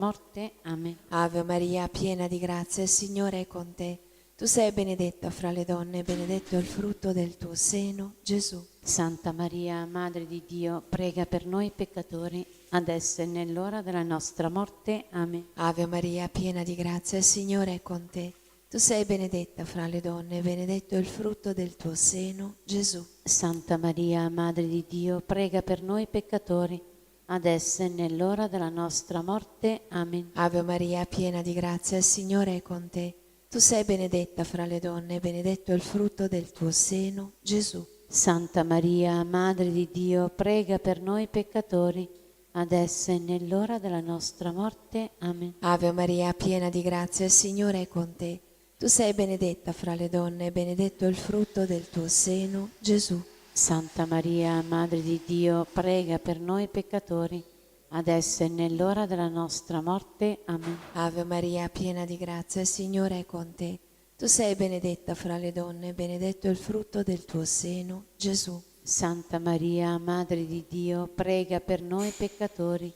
morte. Amen. Ave Maria, piena di grazia, il Signore è con te. Tu sei benedetta fra le donne, e benedetto è il frutto del tuo seno, Gesù. Santa Maria, Madre di Dio, prega per noi peccatori, adesso e nell'ora della nostra morte. Amen. Ave Maria, piena di grazia, il Signore è con te. Tu sei benedetta fra le donne, e benedetto è il frutto del tuo seno, Gesù. Santa Maria, Madre di Dio, prega per noi peccatori, adesso e nell'ora della nostra morte. Amen. Ave Maria, piena di grazia, il Signore è con te. Tu sei benedetta fra le donne, e benedetto è il frutto del tuo seno, Gesù. Santa Maria, Madre di Dio, prega per noi peccatori, adesso e nell'ora della nostra morte. Amen. Ave Maria, piena di grazia, il Signore è con te. Tu sei benedetta fra le donne, e benedetto è il frutto del tuo seno, Gesù. Santa Maria, Madre di Dio, prega per noi peccatori, adesso e nell'ora della nostra morte. Amen. Ave Maria, piena di grazia, il Signore è con te. Tu sei benedetta fra le donne, e benedetto è il frutto del tuo seno, Gesù. Santa Maria, Madre di Dio, prega per noi peccatori,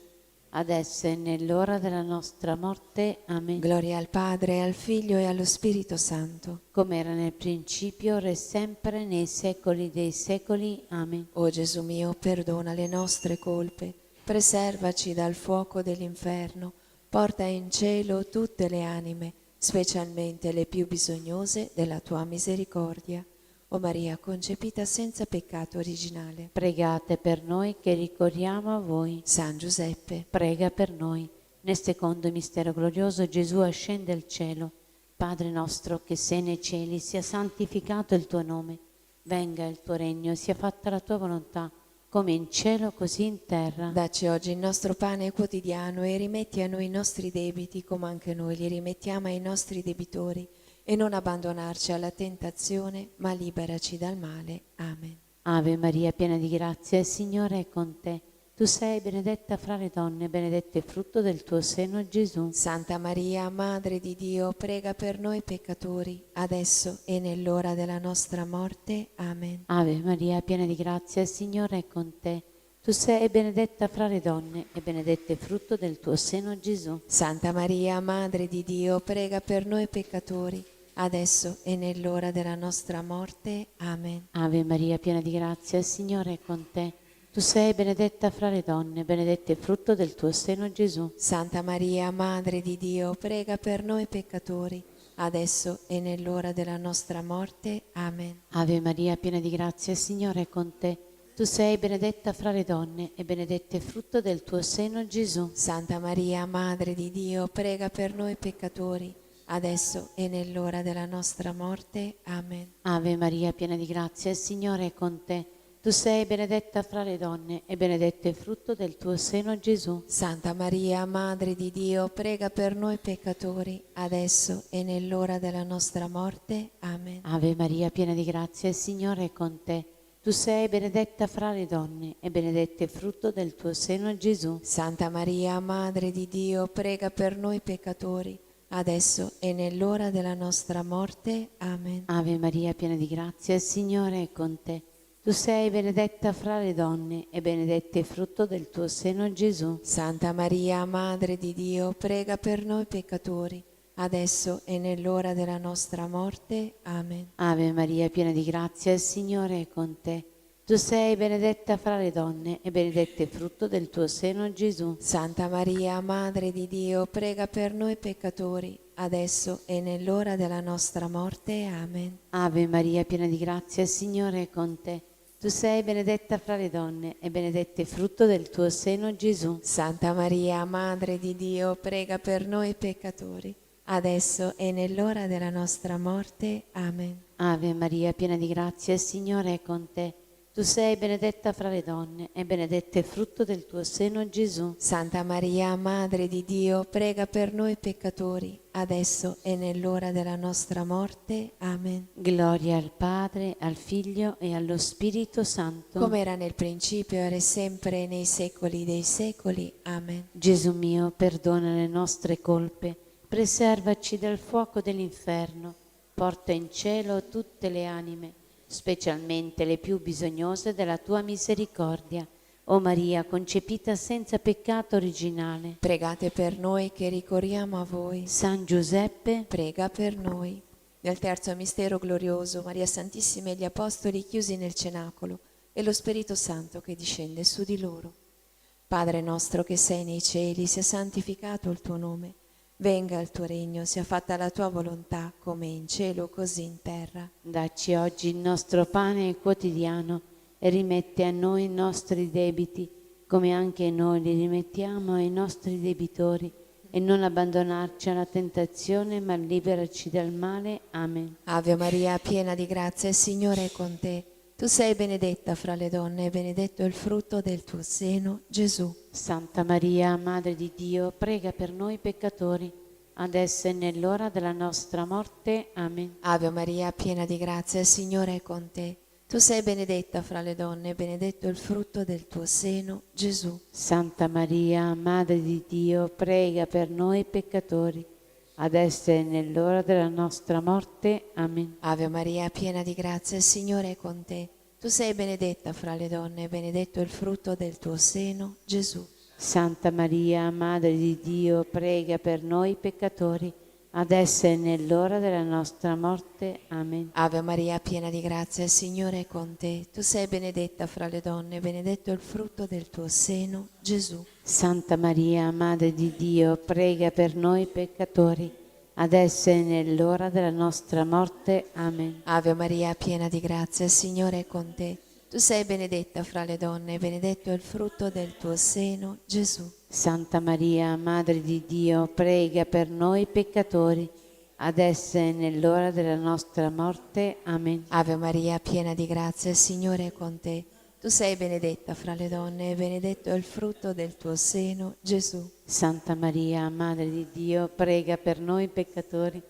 adesso e nell'ora della nostra morte. Amen. Gloria al Padre, al Figlio e allo Spirito Santo. Come era nel principio, ora e sempre, nei secoli dei secoli. Amen. O Gesù mio, perdona le nostre colpe, preservaci dal fuoco dell'inferno, porta in cielo tutte le anime, specialmente le più bisognose della tua misericordia. O Maria concepita senza peccato originale. Pregate per noi che ricorriamo a voi. San Giuseppe, Prega per noi. Nel secondo mistero glorioso Gesù ascende al cielo. Padre nostro che sei nei cieli, sia santificato il tuo nome. Venga il tuo regno, sia fatta la tua volontà, come in cielo così in terra. dacci oggi il nostro pane quotidiano e rimetti a noi i nostri debiti come anche noi li rimettiamo ai nostri debitori, e non abbandonarci alla tentazione, ma liberaci dal male. Amen. Ave Maria, piena di grazia, il Signore è con te. Tu sei benedetta fra le donne, benedetto è il frutto del tuo seno, Gesù. Santa Maria, Madre di Dio, prega per noi peccatori, adesso e nell'ora della nostra morte. Amen. Ave Maria, piena di grazia, il Signore è con te. Tu sei benedetta fra le donne, e benedetto è il frutto del tuo seno, Gesù. Santa Maria, Madre di Dio, prega per noi peccatori, adesso e nell'ora della nostra morte. Amen. Ave Maria, piena di grazia, il Signore è con te. Tu sei benedetta fra le donne, benedetto è il frutto del tuo seno, Gesù. Santa Maria, Madre di Dio, prega per noi peccatori, adesso e nell'ora della nostra morte. Amen. Ave Maria, piena di grazia, il Signore è con te. Tu sei benedetta fra le donne, e benedetto è il frutto del tuo seno, Gesù. Santa Maria, Madre di Dio, prega per noi peccatori, adesso e nell'ora della nostra morte. Amen. Ave Maria, piena di grazia, il Signore è con te. Tu sei benedetta fra le donne, e benedetto è il frutto del tuo seno, Gesù. Santa Maria, Madre di Dio, prega per noi peccatori, adesso e nell'ora della nostra morte. Amen. Ave Maria, piena di grazia, il Signore è con te. Tu sei benedetta fra le donne, e benedetto è il frutto del tuo seno, Gesù. Santa Maria, Madre di Dio, prega per noi peccatori, adesso e nell'ora della nostra morte. Amen. Ave Maria, piena di grazia, il Signore è con te. Tu sei benedetta fra le donne, e benedetto è il frutto del tuo seno, Gesù. Santa Maria, Madre di Dio, prega per noi peccatori, adesso e nell'ora della nostra morte. Amen. Ave Maria, piena di grazia, il Signore è con te. Tu sei benedetta fra le donne, e benedetto è il frutto del tuo seno, Gesù. Santa Maria, Madre di Dio, prega per noi peccatori, adesso e nell'ora della nostra morte. Amen. Ave Maria, piena di grazia, il Signore è con te. Tu sei benedetta fra le donne, e benedetto è il frutto del tuo seno, Gesù. Santa Maria, Madre di Dio, prega per noi peccatori, adesso e nell'ora della nostra morte. Amen. Ave Maria, piena di grazia, il Signore è con te. Tu sei benedetta fra le donne, e benedetto è il frutto del tuo seno, Gesù. Santa Maria, Madre di Dio, prega per noi peccatori, adesso e nell'ora della nostra morte. Amen. Gloria al Padre, al Figlio e allo Spirito Santo. Come era nel principio, ora e sempre, e nei secoli dei secoli. Amen. Gesù mio, perdona le nostre colpe, preservaci dal fuoco dell'inferno, porta in cielo tutte le anime, specialmente le più bisognose della tua misericordia. O Maria, concepita senza peccato originale. Pregate per noi che ricorriamo a voi. San Giuseppe, Prega per noi. Nel terzo mistero glorioso, Maria Santissima e gli Apostoli chiusi nel cenacolo e lo Spirito Santo che discende su di loro. Padre nostro che sei nei cieli, sia santificato il tuo nome. Venga il tuo regno, sia fatta la tua volontà, come in cielo così in terra. dacci oggi il nostro pane quotidiano e rimetti a noi i nostri debiti, come anche noi li rimettiamo ai nostri debitori, e non abbandonarci alla tentazione, ma liberaci dal male. Amen. Ave Maria, piena di grazia, il Signore è con te. Tu sei benedetta fra le donne e benedetto è il frutto del tuo seno, Gesù. Santa Maria, Madre di Dio, prega per noi peccatori, adesso e nell'ora della nostra morte. Amen. Ave Maria, piena di grazia, il Signore è con te. Tu sei benedetta fra le donne e benedetto è il frutto del tuo seno, Gesù. Santa Maria, Madre di Dio, prega per noi peccatori, adesso e nell'ora della nostra morte. Amen. Ave Maria, piena di grazia, il Signore è con te. Tu sei benedetta fra le donne e benedetto è il frutto del tuo seno, Gesù. Santa Maria, Madre di Dio, prega per noi peccatori, adesso e nell'ora della nostra morte. Amen. Ave Maria, piena di grazia, il Signore è con te. Tu sei benedetta fra le donne e benedetto è il frutto del tuo seno, Gesù. Santa Maria, Madre di Dio, prega per noi peccatori, adesso e nell'ora della nostra morte. Amen. Ave Maria, piena di grazia, il Signore è con te. Tu sei benedetta fra le donne e benedetto è il frutto del tuo seno, Gesù. Santa Maria, Madre di Dio, prega per noi peccatori, adesso e nell'ora della nostra morte. Amen. Ave Maria, piena di grazia, il Signore è con te. Tu sei benedetta fra le donne e benedetto è il frutto del tuo seno, Gesù. Santa Maria, Madre di Dio, prega per noi peccatori,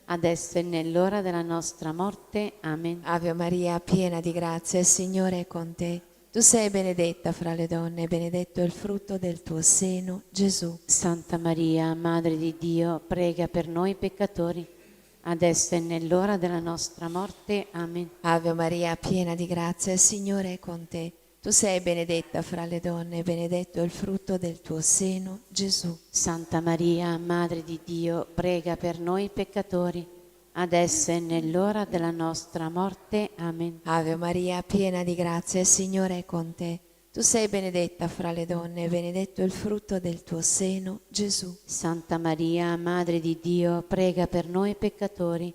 adesso e nell'ora della nostra morte. Amen. Ave Maria, piena di grazia, il Signore è con te. Tu sei benedetta fra le donne e benedetto è il frutto del tuo seno, Gesù. Santa Maria, Madre di Dio, prega per noi peccatori, adesso e nell'ora della nostra morte. Amen. Ave Maria, piena di grazia, il Signore è con te. Tu sei benedetta fra le donne e benedetto è il frutto del tuo seno, Gesù. Santa Maria, Madre di Dio, prega per noi peccatori, adesso e nell'ora della nostra morte. Amen. Ave Maria, piena di grazia, il Signore è con te. Tu sei benedetta fra le donne e benedetto è il frutto del tuo seno, Gesù. Santa Maria, Madre di Dio, prega per noi peccatori,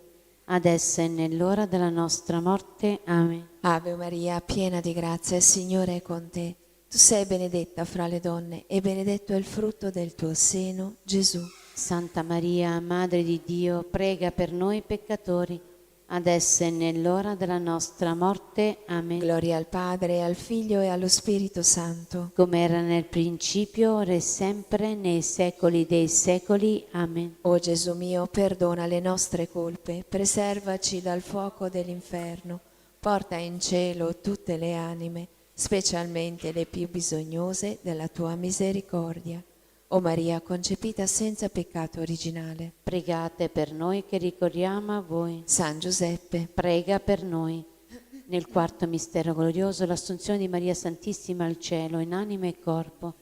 adesso e nell'ora della nostra morte. Amen. Ave Maria, piena di grazia, il Signore è con te. Tu sei benedetta fra le donne e benedetto è il frutto del tuo seno, Gesù. Santa Maria, Madre di Dio, prega per noi peccatori, adesso e nell'ora della nostra morte. Amen. Gloria al Padre, al Figlio e allo Spirito Santo. Come era nel principio, ora e sempre, nei secoli dei secoli. Amen. O Gesù mio, perdona le nostre colpe, preservaci dal fuoco dell'inferno, porta in cielo tutte le anime, specialmente le più bisognose della tua misericordia. O Maria, concepita senza peccato originale. Pregate per noi che ricorriamo a voi. San Giuseppe, Prega per noi. Nel quarto mistero glorioso, l'assunzione di Maria Santissima al cielo, in anima e corpo.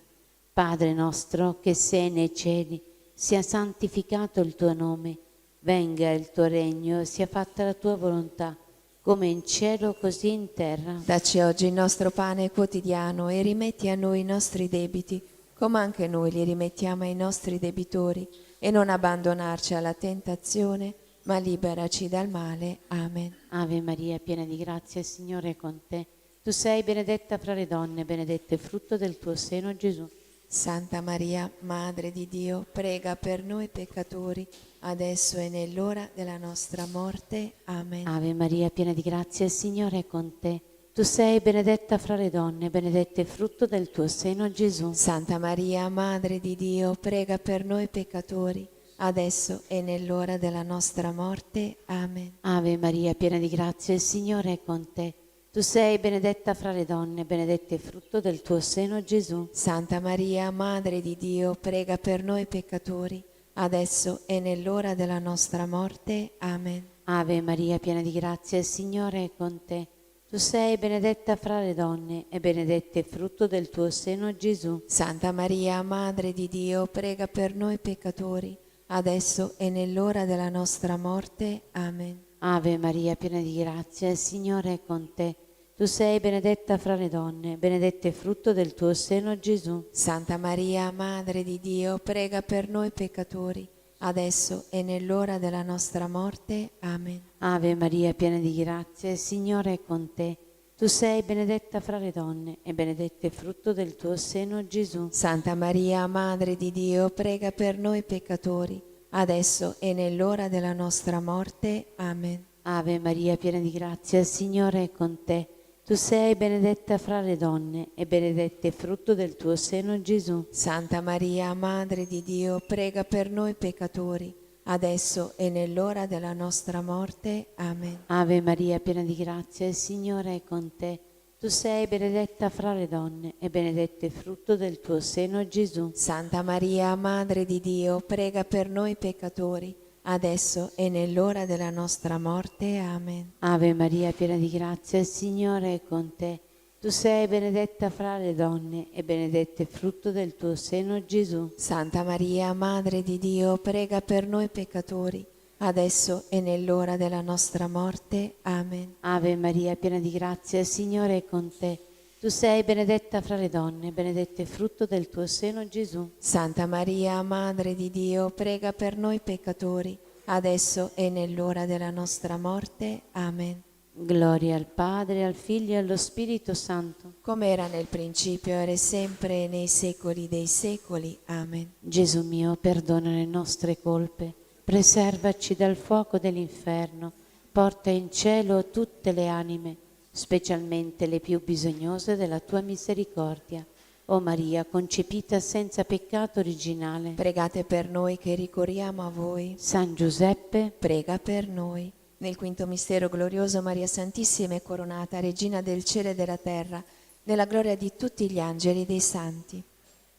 Padre nostro, che sei nei cieli, sia santificato il tuo nome, venga il tuo regno, sia fatta la tua volontà, come in cielo così in terra. dacci oggi il nostro pane quotidiano e rimetti a noi i nostri debiti, come anche noi li rimettiamo ai nostri debitori, e non abbandonarci alla tentazione, ma liberaci dal male. Amen. Ave Maria, piena di grazia, il Signore è con te. Tu sei benedetta fra le donne, benedetto è il frutto del tuo seno, Gesù. Santa Maria, Madre di Dio, prega per noi peccatori, adesso e nell'ora della nostra morte. Amen. Ave Maria, piena di grazia, il Signore è con te. Tu sei benedetta fra le donne, benedetto è il frutto del tuo seno, Gesù. Santa Maria, Madre di Dio, prega per noi peccatori, adesso e nell'ora della nostra morte. Amen. Ave Maria, piena di grazia, il Signore è con te. Tu sei benedetta fra le donne, benedetto è il frutto del tuo seno, Gesù. Santa Maria, Madre di Dio, prega per noi peccatori, adesso e nell'ora della nostra morte. Amen. Ave Maria, piena di grazia, il Signore è con te. Tu sei benedetta fra le donne e benedetto è il frutto del tuo seno, Gesù. Santa Maria, Madre di Dio, prega per noi peccatori, adesso e nell'ora della nostra morte. Amen. Ave Maria, piena di grazia, il Signore è con te. Tu sei benedetta fra le donne, benedetto è il frutto del tuo seno, Gesù. Santa Maria, Madre di Dio, prega per noi peccatori, adesso e nell'ora della nostra morte. Amen. Ave Maria, piena di grazia, il Signore è con te. Tu sei benedetta fra le donne e benedetto è il frutto del tuo seno, Gesù. Santa Maria, Madre di Dio, prega per noi peccatori, adesso e nell'ora della nostra morte. Amen. Ave Maria, piena di grazia, il Signore è con te. Tu sei benedetta fra le donne e benedetto è il frutto del tuo seno, Gesù. Santa Maria, Madre di Dio, prega per noi peccatori, adesso e nell'ora della nostra morte. Amen. Ave Maria, piena di grazia, il Signore è con te. Tu sei benedetta fra le donne e benedetto è il frutto del tuo seno, Gesù. Santa Maria, Madre di Dio, prega per noi peccatori, adesso e nell'ora della nostra morte. Amen. Ave Maria, piena di grazia, il Signore è con te. Tu sei benedetta fra le donne e benedetto è il frutto del tuo seno, Gesù. Santa Maria, Madre di Dio, prega per noi peccatori, adesso e nell'ora della nostra morte. Amen. Ave Maria, piena di grazia, il Signore è con te. Tu sei benedetta fra le donne, benedetto è il frutto del tuo seno, Gesù. Santa Maria, Madre di Dio, prega per noi peccatori, adesso e nell'ora della nostra morte. Amen. Gloria al Padre, al Figlio e allo Spirito Santo. Come era nel principio, ora e sempre, e nei secoli dei secoli. Amen. Gesù mio, perdona le nostre colpe, preservaci dal fuoco dell'inferno, porta in cielo tutte le anime, specialmente le più bisognose della tua misericordia. O Maria, concepita senza peccato originale, Pregate per noi che ricorriamo a voi. San Giuseppe, Prega per noi. Nel quinto mistero glorioso, Maria Santissima è coronata, Regina del cielo e della terra, nella gloria di tutti gli angeli e dei santi.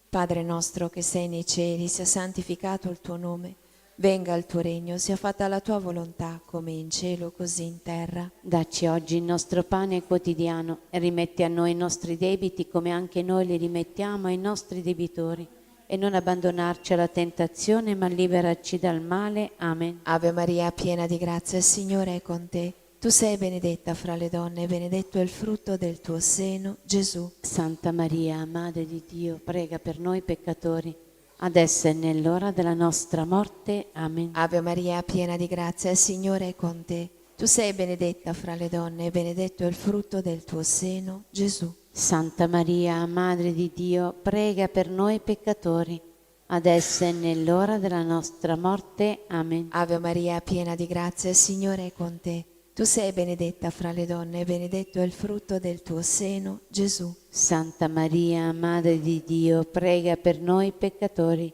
Padre nostro che sei nei cieli, sia santificato il tuo nome. Venga il tuo regno, sia fatta la tua volontà, come in cielo così in terra. dacci oggi il nostro pane quotidiano e rimetti a noi i nostri debiti come anche noi li rimettiamo ai nostri debitori. E non abbandonarci alla tentazione, ma liberaci dal male. Amen. Ave Maria, piena di grazia, il Signore è con te. Tu sei benedetta fra le donne, e benedetto è il frutto del tuo seno, Gesù. Santa Maria, Madre di Dio, prega per noi peccatori, adesso e nell'ora della nostra morte. Amen. Ave Maria, piena di grazia, il Signore è con te. Tu sei benedetta fra le donne, e benedetto è il frutto del tuo seno, Gesù. Santa Maria, Madre di Dio, prega per noi peccatori, adesso e nell'ora della nostra morte. Amen. Ave Maria, piena di grazia, il Signore è con te. Tu sei benedetta fra le donne, e benedetto è il frutto del tuo seno, Gesù. Santa Maria, Madre di Dio, prega per noi peccatori,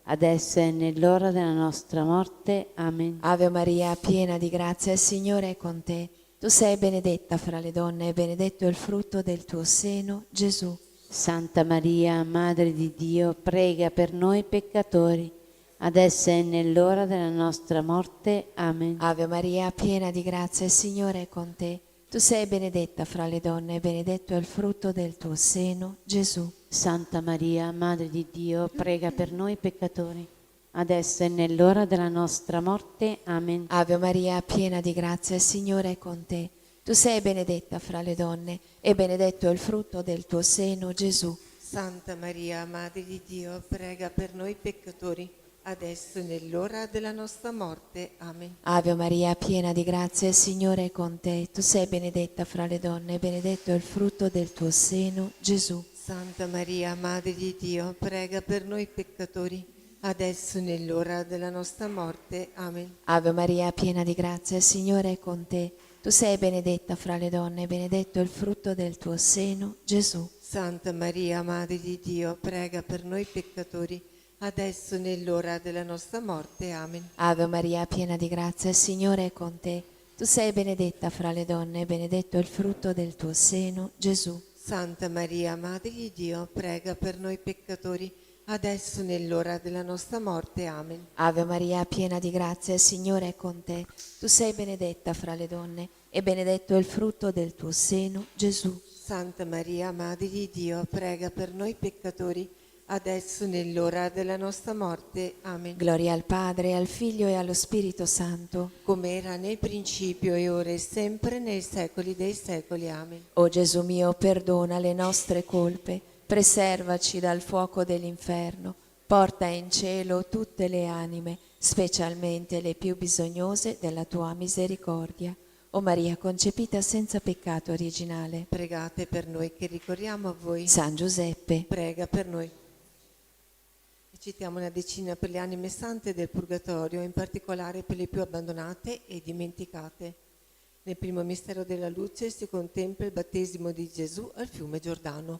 adesso e nell'ora della nostra morte. Amen. Ave Maria, piena di grazia, il Signore è con te. Tu sei benedetta fra le donne, e benedetto è il frutto del tuo seno, Gesù. Santa Maria, Madre di Dio, prega per noi peccatori, adesso e nell'ora della nostra morte. Amen. Ave Maria, piena di grazia, il Signore è con te. Tu sei benedetta fra le donne, e benedetto è il frutto del tuo seno, Gesù. Santa Maria, Madre di Dio, prega per noi peccatori, adesso e nell'ora della nostra morte. Amen. Ave Maria, piena di grazia, il Signore è con te. Tu sei benedetta fra le donne, e benedetto è il frutto del tuo seno, Gesù. Santa Maria, Madre di Dio, prega per noi peccatori, adesso e nell'ora della nostra morte. Amen. Ave Maria, piena di grazia, il Signore è con te. Tu sei benedetta fra le donne, e benedetto è il frutto del tuo seno, Gesù. Santa Maria, Madre di Dio, prega per noi peccatori, adesso e nell'ora della nostra morte. Amen. Ave Maria, piena di grazia, il Signore è con te. Tu sei benedetta fra le donne, e benedetto è il frutto del tuo seno, Gesù. Santa Maria, Madre di Dio, prega per noi peccatori, adesso e nell'ora della nostra morte. Amen. Ave Maria, piena di grazia, il Signore è con te. Tu sei benedetta fra le donne, e benedetto è il frutto del tuo seno, Gesù. Santa Maria, Madre di Dio, prega per noi peccatori, adesso e nell'ora della nostra morte. Amen. Ave Maria, piena di grazia, il Signore è con te. Tu sei benedetta fra le donne, e benedetto è il frutto del tuo seno, Gesù. Santa Maria, Madre di Dio, prega per noi peccatori, adesso e nell'ora della nostra morte. Amen. Gloria al Padre, al Figlio e allo Spirito Santo. Come era nel principio e ora e sempre nei secoli dei secoli. Amen. O Gesù mio, perdona le nostre colpe, preservaci dal fuoco dell'inferno, porta in cielo tutte le anime, specialmente le più bisognose della tua misericordia. O Maria concepita senza peccato originale. Pregate per noi che ricorriamo a voi. San Giuseppe, Prega per noi. E citiamo una decina per le anime sante del Purgatorio, in particolare per le più abbandonate e dimenticate. Nel primo mistero della luce si contempla il battesimo di Gesù al fiume Giordano.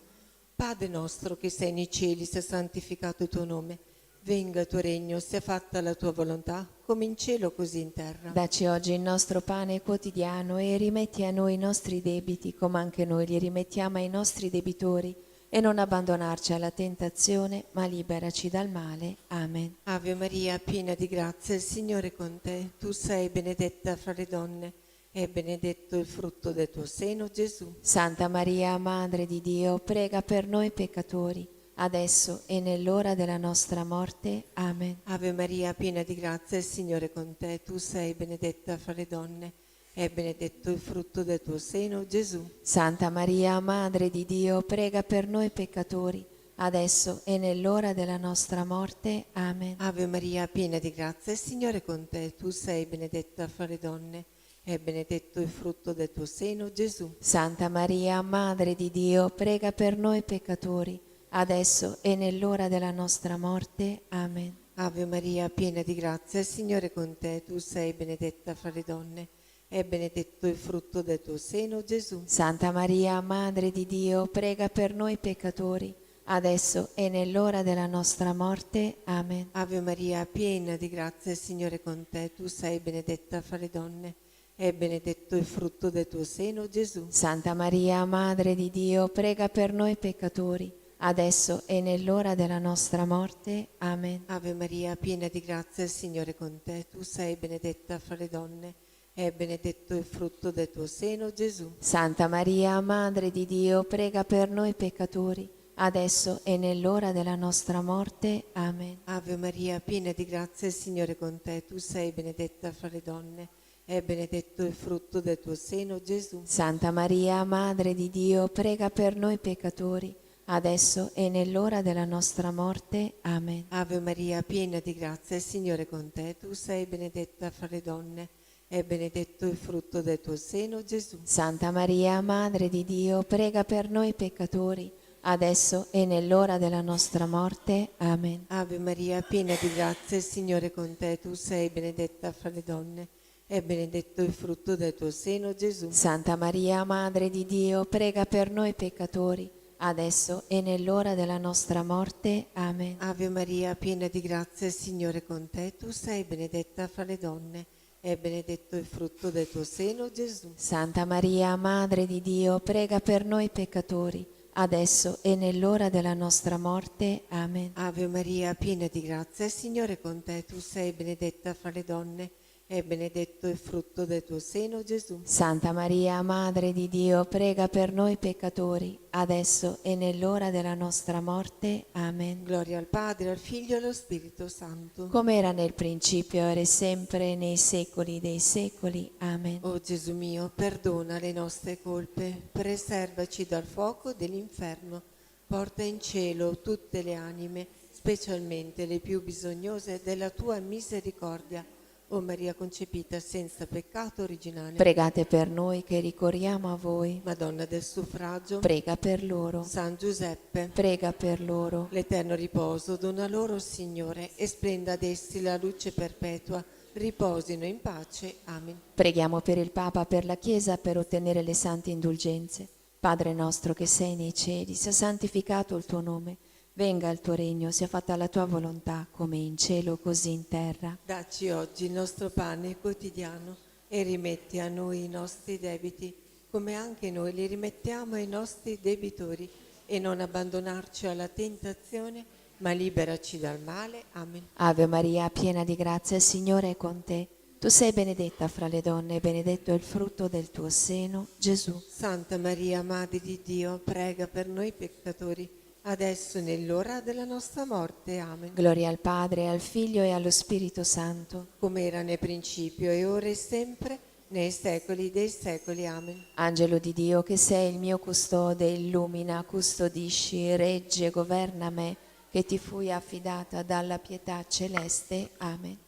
Padre nostro che sei nei cieli, sia santificato il tuo nome. Venga il tuo regno, sia fatta la tua volontà, come in cielo così in terra. dacci oggi il nostro pane quotidiano e rimetti a noi i nostri debiti, come anche noi li rimettiamo ai nostri debitori, e non abbandonarci alla tentazione, ma liberaci dal male. Amen. Ave Maria, piena di grazia, il Signore è con te. Tu sei benedetta fra le donne, e benedetto il frutto del tuo seno, Gesù. Santa Maria, Madre di Dio, prega per noi peccatori, adesso e nell'ora della nostra morte. Amen. Ave Maria, piena di grazia, il Signore è con te. Tu sei benedetta fra le donne, e benedetto il frutto del tuo seno, Gesù. Santa Maria, Madre di Dio, prega per noi peccatori, adesso e nell'ora della nostra morte. Amen. Ave Maria, piena di grazia, il Signore è con te. Tu sei benedetta fra le donne, e benedetto il frutto del tuo seno, Gesù. Santa Maria, Madre di Dio, prega per noi peccatori, adesso e nell'ora della nostra morte. Amen. Ave Maria, piena di grazia, il Signore è con te. Tu sei benedetta fra le donne, e benedetto il frutto del tuo seno, Gesù. Santa Maria, Madre di Dio, prega per noi peccatori, adesso e nell'ora della nostra morte. Amen. Ave Maria, piena di grazia, il Signore è con te. Tu sei benedetta fra le donne, e benedetto il frutto del tuo seno, Gesù. Santa Maria, Madre di Dio, prega per noi peccatori, adesso e nell'ora della nostra morte. Amen. Ave Maria, piena di grazia, il Signore è con te. Tu sei benedetta fra le donne, e benedetto il frutto del tuo seno, Gesù. Santa Maria, Madre di Dio, prega per noi peccatori, adesso e nell'ora della nostra morte. Amen. Ave Maria, piena di grazia, il Signore è con te. Tu sei benedetta fra le donne, e benedetto il frutto del tuo seno, Gesù. Santa Maria, Madre di Dio, prega per noi peccatori, adesso e nell'ora della nostra morte. Amen. Ave Maria, piena di grazia, il Signore è con te. Tu sei benedetta fra le donne, e benedetto il frutto del tuo seno, Gesù. Santa Maria, Madre di Dio, prega per noi peccatori, adesso e nell'ora della nostra morte. Amen. Ave Maria, piena di grazia, il Signore è con te. Tu sei benedetta fra le donne, e benedetto il frutto del tuo seno, Gesù. Santa Maria, Madre di Dio, prega per noi peccatori, adesso e nell'ora della nostra morte. Amen. Ave Maria, piena di grazia, il Signore è con te. Tu sei benedetta fra le donne, e benedetto il frutto del tuo seno, Gesù. Santa Maria, Madre di Dio, prega per noi peccatori, adesso e nell'ora della nostra morte. Amen. Ave Maria, piena di grazia, il Signore è con te. Tu sei benedetta fra le donne, e benedetto il frutto del tuo seno, Gesù. Santa Maria, Madre di Dio, prega per noi peccatori, adesso e nell'ora della nostra morte. Amen. Gloria al Padre, al Figlio e allo Spirito Santo. Come era nel principio, ora e sempre, nei secoli dei secoli. Amen. O Gesù mio, perdona le nostre colpe, preservaci dal fuoco dell'inferno, porta in cielo tutte le anime, specialmente le più bisognose della tua misericordia. O Maria concepita senza peccato originale, Pregate per noi che ricorriamo a voi. Madonna del suffragio, Prega per loro. San Giuseppe, Prega per loro. l'eterno riposo dona loro, Signore, e splenda ad essi la luce perpetua. Riposino in pace. Amen. Preghiamo per il Papa, per la Chiesa, per ottenere le sante indulgenze. Padre nostro che sei nei cieli, sia santificato il tuo nome. Venga il tuo regno, sia fatta la tua volontà, come in cielo così in terra. Dacci oggi il nostro pane quotidiano e rimetti a noi i nostri debiti, come anche noi li rimettiamo ai nostri debitori, e non abbandonarci alla tentazione, ma liberaci dal male. Amen. Ave Maria, piena di grazia, il Signore è con te. Tu sei benedetta fra le donne e benedetto è il frutto del tuo seno, Gesù. Santa Maria, Madre di Dio, prega per noi peccatori, adesso e nell'ora della nostra morte. Amen. Gloria al Padre, al Figlio e allo Spirito Santo. Come era nel principio, e ora e sempre, nei secoli dei secoli. Amen. Angelo di Dio, che sei il mio custode, illumina, custodisci, regge, governa me, che ti fui affidata dalla pietà celeste. Amen.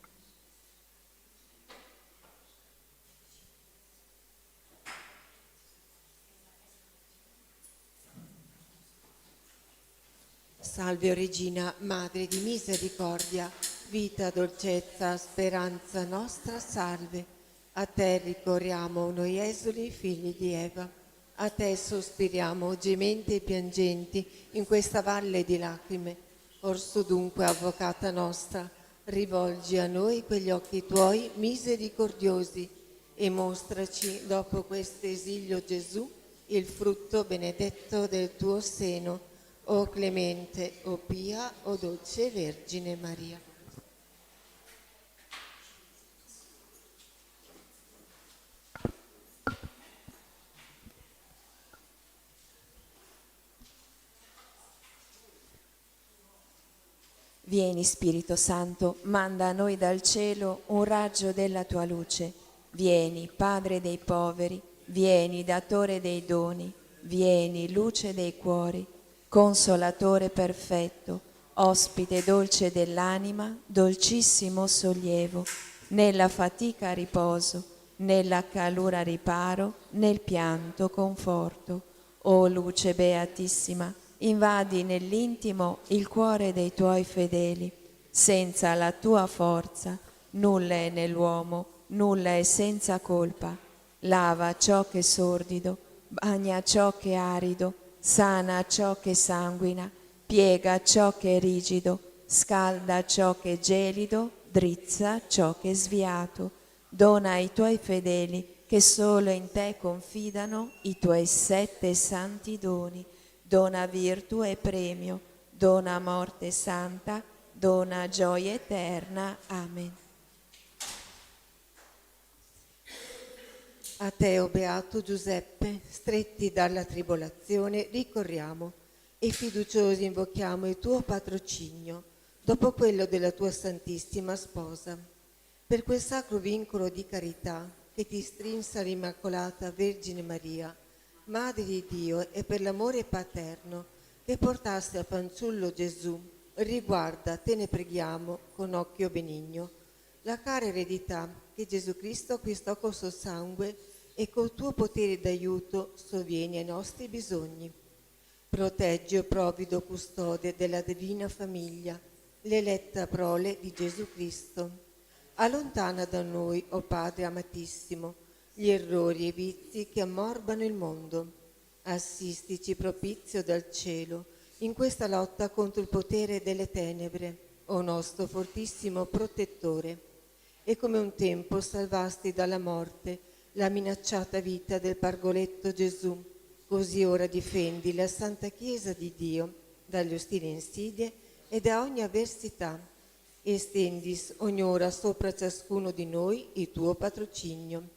Salve, o Regina, Madre di misericordia, vita, dolcezza, speranza nostra, salve. A te ricorriamo noi esuli, figli di Eva. A te sospiriamo, gementi e piangenti, in questa valle di lacrime. Orso dunque, avvocata nostra, rivolgi a noi quegli occhi tuoi misericordiosi e mostraci, dopo questo esilio, Gesù, il frutto benedetto del tuo seno. O clemente, o pia, o dolce Vergine Maria. Vieni Spirito Santo, manda a noi dal cielo un raggio della tua luce. Vieni, Padre dei poveri, vieni, datore dei doni, vieni, luce dei cuori, consolatore perfetto, ospite dolce dell'anima, dolcissimo sollievo, nella fatica riposo, nella calura riparo, nel pianto conforto. O luce beatissima, invadi nell'intimo il cuore dei tuoi fedeli. Senza la tua forza nulla è nell'uomo, nulla è senza colpa. Lava ciò che è sordido, bagna ciò che è arido, sana ciò che sanguina, piega ciò che è rigido, scalda ciò che è gelido, drizza ciò che è sviato. Dona ai tuoi fedeli che solo in te confidano i tuoi 7 santi doni. Dona virtù e premio, dona morte santa, dona gioia eterna. Amen. A te, o beato Giuseppe, stretti dalla tribolazione, ricorriamo e fiduciosi invochiamo il tuo patrocinio, dopo quello della tua Santissima Sposa. Per quel sacro vincolo di carità che ti strinse all'Immacolata Vergine Maria, Madre di Dio, e per l'amore paterno che portaste al fanciullo Gesù, riguarda, te ne preghiamo, con occhio benigno, la cara eredità che Gesù Cristo acquistò col suo sangue e col tuo potere d'aiuto sovvieni ai nostri bisogni. Proteggi, o provvido custode della divina famiglia, l'eletta prole di Gesù Cristo. Allontana da noi, o Padre amatissimo, gli errori e i vizi che ammorbano il mondo. Assistici propizio dal cielo in questa lotta contro il potere delle tenebre, o nostro fortissimo protettore. E come un tempo salvasti dalla morte la minacciata vita del pargoletto Gesù, così ora difendi la Santa Chiesa di Dio dalle ostili insidie e da ogni avversità. Estendis ognora sopra ciascuno di noi il tuo patrocinio,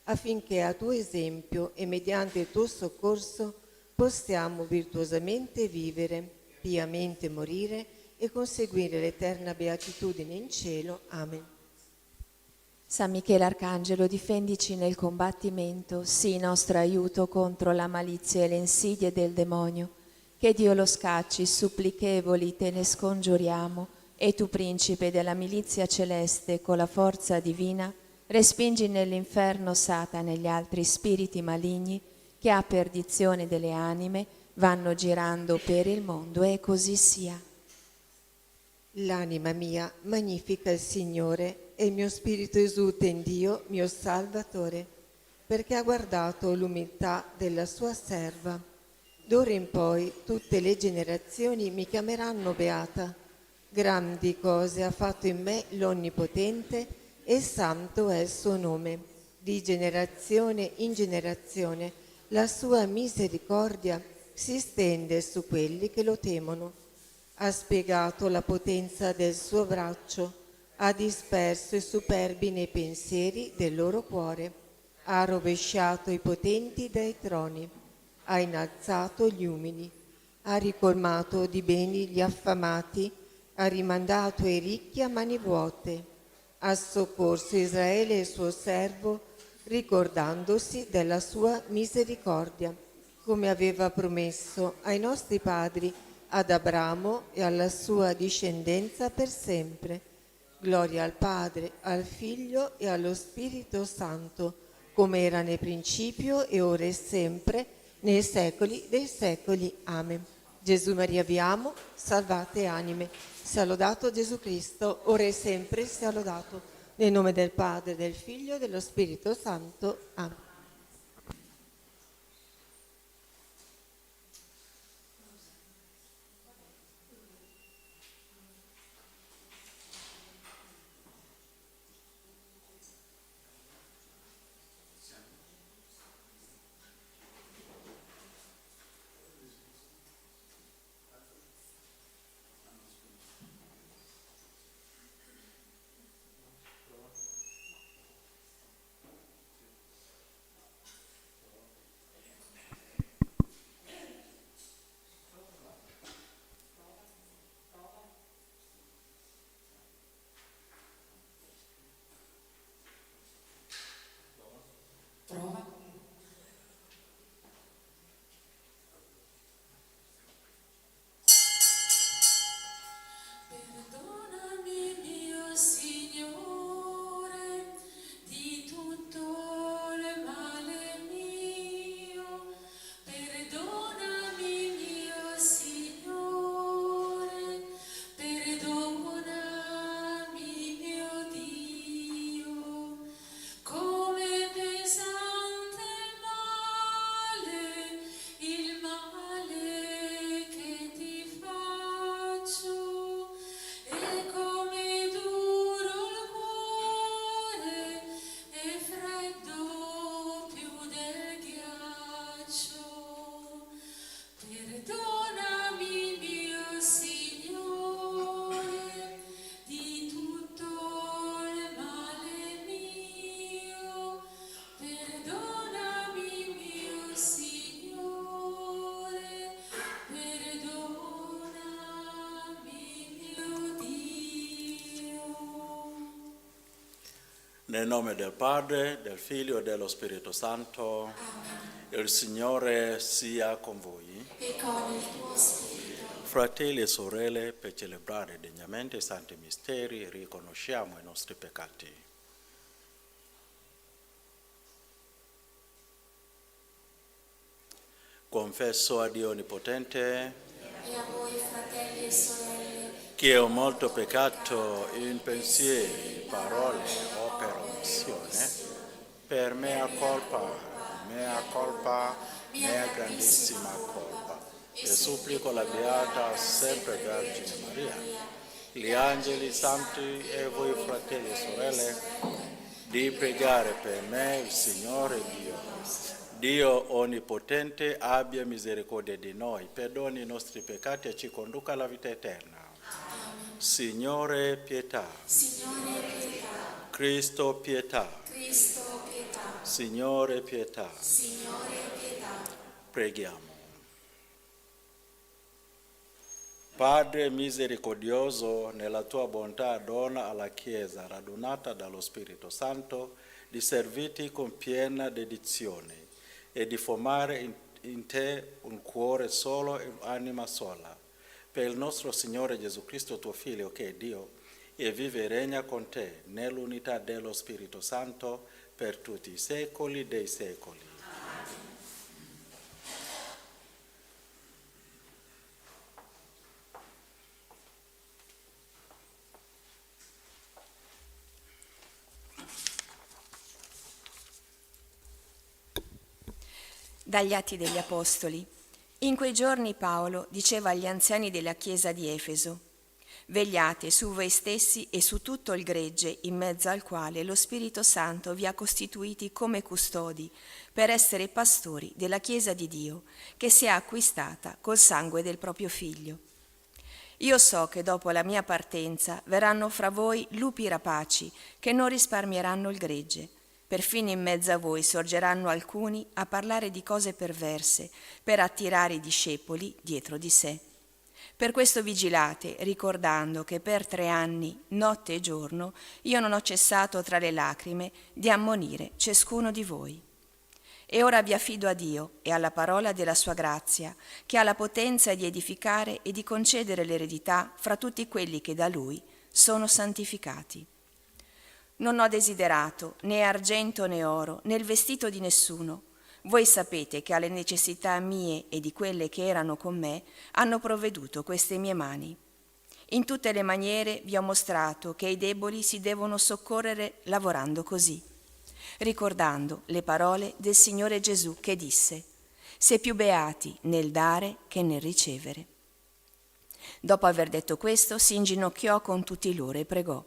affinché a tuo esempio e mediante il tuo soccorso possiamo virtuosamente vivere, piamente morire e conseguire l'eterna beatitudine in cielo. Amen. San Michele Arcangelo, difendici nel combattimento, sii nostro aiuto contro la malizia e le insidie del demonio. Che Dio lo scacci, supplichevoli te ne scongiuriamo, e tu, principe della milizia celeste, con la forza divina, respingi nell'inferno Satana e gli altri spiriti maligni che a perdizione delle anime vanno girando per il mondo, e così sia. L'anima mia magnifica il Signore e il mio spirito esulta in Dio, mio Salvatore, perché ha guardato l'umiltà della sua serva. D'ora in poi tutte le generazioni mi chiameranno beata. Grandi cose ha fatto in me l'Onnipotente e santo è il suo nome. Di generazione in generazione la sua misericordia si stende su quelli che lo temono. Ha spiegato la potenza del suo braccio, ha disperso i superbi nei pensieri del loro cuore, ha rovesciato i potenti dai troni, ha innalzato gli umili, ha ricolmato di beni gli affamati, ha rimandato i ricchi a mani vuote, ha soccorso Israele il suo servo, ricordandosi della sua misericordia, come aveva promesso ai nostri padri, ad Abramo e alla sua discendenza per sempre. Gloria al Padre, al Figlio e allo Spirito Santo, come era nel principio e ora e sempre, nei secoli dei secoli. Amen. Gesù Maria vi amo, salvate anime. Sia lodato Gesù Cristo, ora e sempre sia lodato. Nel nome del Padre, del Figlio e dello Spirito Santo. Amen. Perdonami, mio Signore, di tutto il male mio. Perdonami, mio Signore, perdonami, mio Dio. Come pesante il male che ti faccio. E come duro il cuore e freddo più del ghiaccio. Perdonami, mio Signore, di tutto il male mio. Perdonami, mio Signore, perdonami, mio Dio. Nel nome del Padre, del Figlio e dello Spirito Santo, il Signore sia con voi. E con il tuo spirito. Fratelli e sorelle, per celebrare degnamente i santi misteri, riconosciamo i nostri peccati. Confesso a Dio Onnipotente E a voi, fratelli e sorelle, che ho molto peccato in pensieri, parole, opera, omissione, per mea colpa, mea grandissima colpa. E supplico la Beata sempre Vergine Maria, gli angeli santi e voi fratelli e sorelle, di pregare per me il Signore Dio Onnipotente abbia misericordia di noi, perdoni i nostri peccati e ci conduca alla vita eterna. Signore pietà. Signore pietà, Cristo pietà. Cristo pietà, Signore pietà. Signore pietà. Preghiamo. Padre misericordioso, nella tua bontà dona alla Chiesa radunata dallo Spirito Santo di servirti con piena dedizione e di formare in te un cuore solo e un'anima sola. Per il nostro Signore Gesù Cristo, tuo Figlio, che è Dio, e vive e regna con te nell'unità dello Spirito Santo per tutti i secoli dei secoli. Dagli Atti degli Apostoli. In quei giorni Paolo diceva agli anziani della chiesa di Efeso: vegliate su voi stessi e su tutto il gregge in mezzo al quale lo Spirito Santo vi ha costituiti come custodi per essere pastori della chiesa di Dio, che si è acquistata col sangue del proprio Figlio. Io so che dopo la mia partenza verranno fra voi lupi rapaci che non risparmieranno il gregge. Perfino in mezzo a voi sorgeranno alcuni a parlare di cose perverse per attirare i discepoli dietro di sé. Per questo vigilate, ricordando che per 3 anni, notte e giorno, io non ho cessato tra le lacrime di ammonire ciascuno di voi. E ora vi affido a Dio e alla parola della sua grazia, che ha la potenza di edificare e di concedere l'eredità fra tutti quelli che da Lui sono santificati. Non ho desiderato né argento né oro, né il vestito di nessuno. Voi sapete che alle necessità mie e di quelle che erano con me hanno provveduto queste mie mani. In tutte le maniere vi ho mostrato che i deboli si devono soccorrere lavorando così, ricordando le parole del Signore Gesù che disse: «Si è più beati nel dare che nel ricevere». Dopo aver detto questo, si inginocchiò con tutti loro e pregò.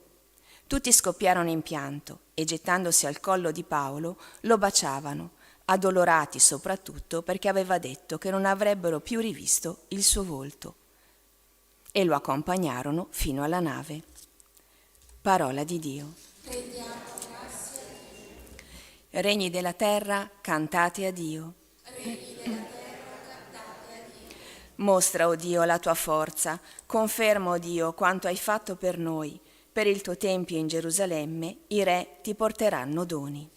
Tutti scoppiarono in pianto e, gettandosi al collo di Paolo, lo baciavano, addolorati soprattutto perché aveva detto che non avrebbero più rivisto il suo volto. E lo accompagnarono fino alla nave. Parola di Dio. Regni della terra, cantate a Dio. Mostra, o Dio, la tua forza, conferma, o Dio, quanto hai fatto per noi. Per il tuo tempio in Gerusalemme i re ti porteranno doni.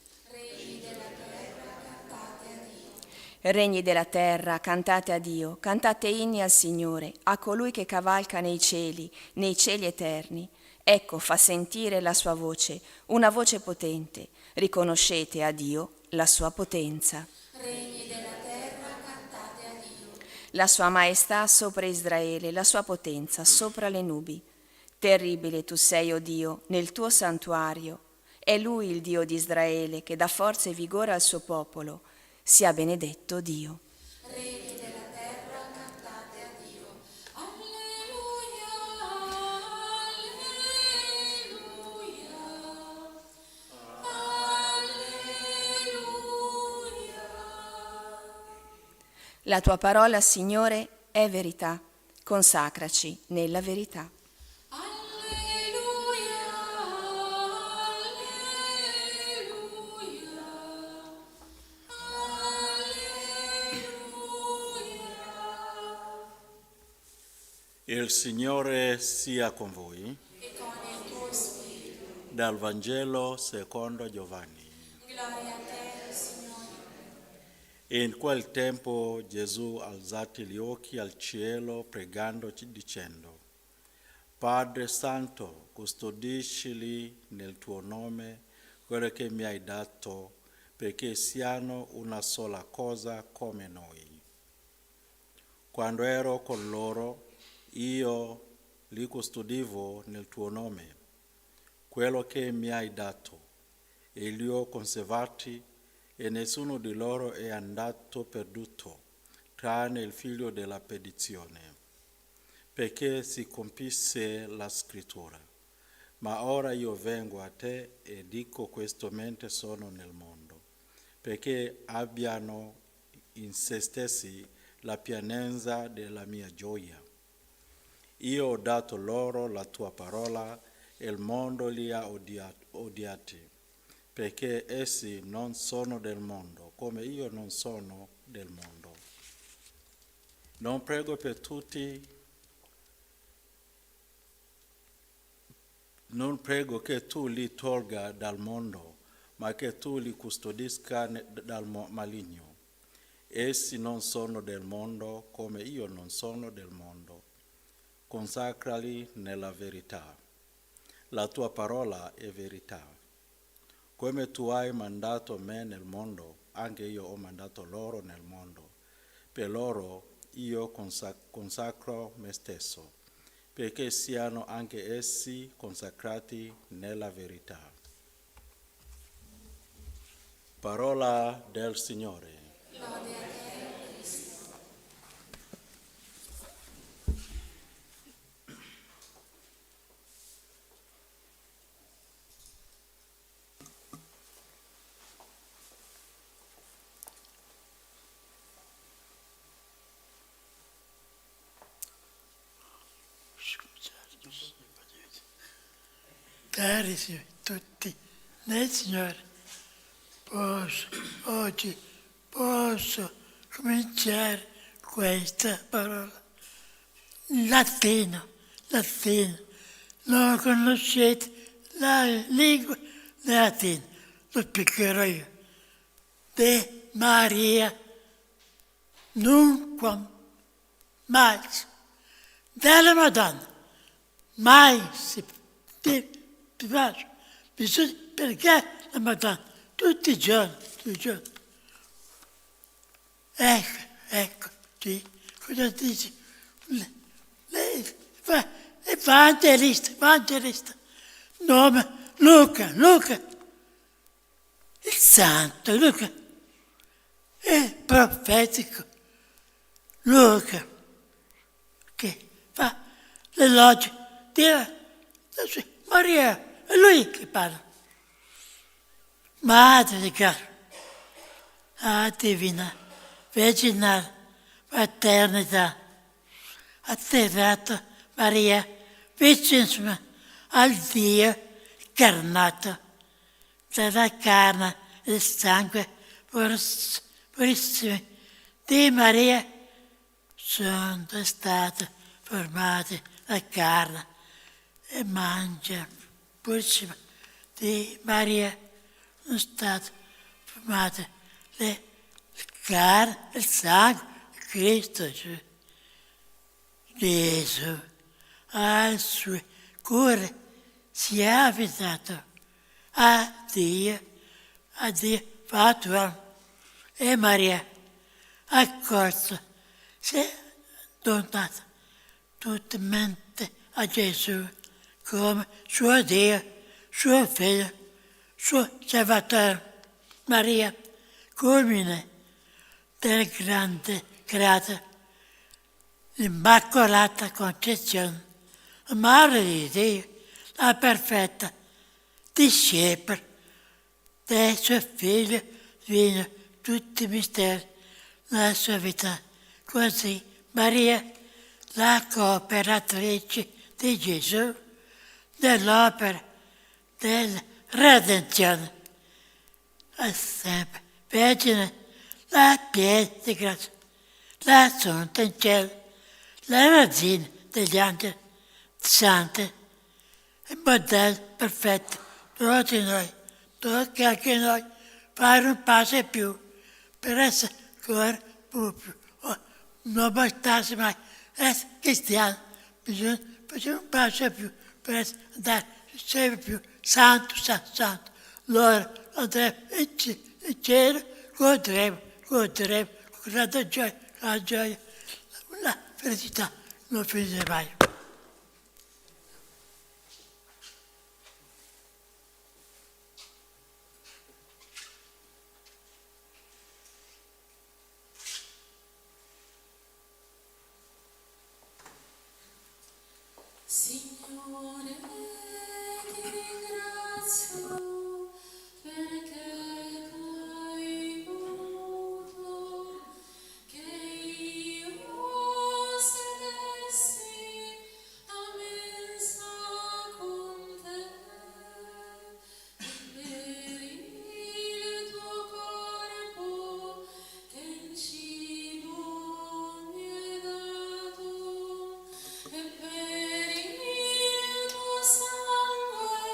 Regni della terra, cantate a Dio, cantate inni al Signore, a colui che cavalca nei cieli eterni. Ecco, fa sentire la sua voce, una voce potente. Riconoscete a Dio la sua potenza. Regni della terra, cantate a Dio. La sua maestà sopra Israele, la sua potenza sopra le nubi. Terribile tu sei, o Dio, nel tuo santuario. È Lui il Dio di Israele che dà forza e vigore al suo popolo. Sia benedetto Dio. Regni della terra, cantate a Dio. Alleluia, alleluia, alleluia. La tua parola, Signore, è verità. Consacraci nella verità. Alleluia, alleluia. Il Signore sia con voi. E con il tuo spirito. Dal Vangelo secondo Giovanni. Gloria a te, Signore. In quel tempo Gesù, alzati gli occhi al cielo, pregando dicendo: Padre Santo, custodiscili nel tuo nome quello che mi hai dato, perché siano una sola cosa come noi. Quando ero con loro, io li custodivo nel tuo nome, quello che mi hai dato, e li ho conservati, e nessuno di loro è andato perduto, tranne il figlio della perdizione, perché si compisse la scrittura. Ma ora io vengo a te e dico questo mentre sono nel mondo, perché abbiano in se stessi la pienezza della mia gioia. Io ho dato loro la tua parola e il mondo li ha odiati, perché essi non sono del mondo, come io non sono del mondo. Non prego per tutti, non prego che tu li tolga dal mondo, ma che tu li custodisca dal maligno. Essi non sono del mondo, come io non sono del mondo. Consacrali nella verità. La tua parola è verità. Come tu hai mandato me nel mondo, anche io ho mandato loro nel mondo. Per loro io consacro me stesso, perché siano anche essi consacrati nella verità. Parola del Signore. Lode a te, Cristo. carissimi tutti nel Signore, oggi posso cominciare questa parola. Latino. Non conoscete la lingua latina, lo spiegherò io. De Maria, nunquam, mai, della Madonna, mai si piace, bisogna pregare la Madonna tutti i giorni. Ecco, sì, cosa dice? Lei fa evangelista, nome Luca, il santo Luca, è profetico Luca, che fa l'elogio di Maria, è lui che parla. Madre di cara, divina, virginale, maternità, atterrata Maria vicino al Dio incarnato, dalla carne e del sangue purissimi di Maria sono state formate la carne e mangia purissima di Maria sono state formate le carne e il sangue di Cristo Gesù. Alle sue cure si è affidato a Dio fatto uomo. E Maria, accorsa, si è donata totalmente a Gesù come suo Dio, suo Figlio, suo Salvatore. Maria, culmine del grande grado, l'Immacolata Concezione, la Madre di Dio, la perfetta discepola del suo Figlio divino, tutti i misteri della sua vita. Così Maria, la cooperatrice di Gesù, dell'opera della redenzione, è sempre Vergine, la piena di grazia, la Assunta in cielo, la regina degli angeli, santi, il modello perfetto, tutti noi, tocca anche noi fare un passo in più per essere ancora più. Non bastasse mai essere cristiano, bisogna fare un passo in più per andare sempre più santo. Allora andremo in cielo, godremo con grande gioia, la felicità non finirà mai. Signore, ti ringrazio perché hai voluto che io sedessi a mensa con te e per il tuo corpo che in cibo mi hai dato e per il tuo sangue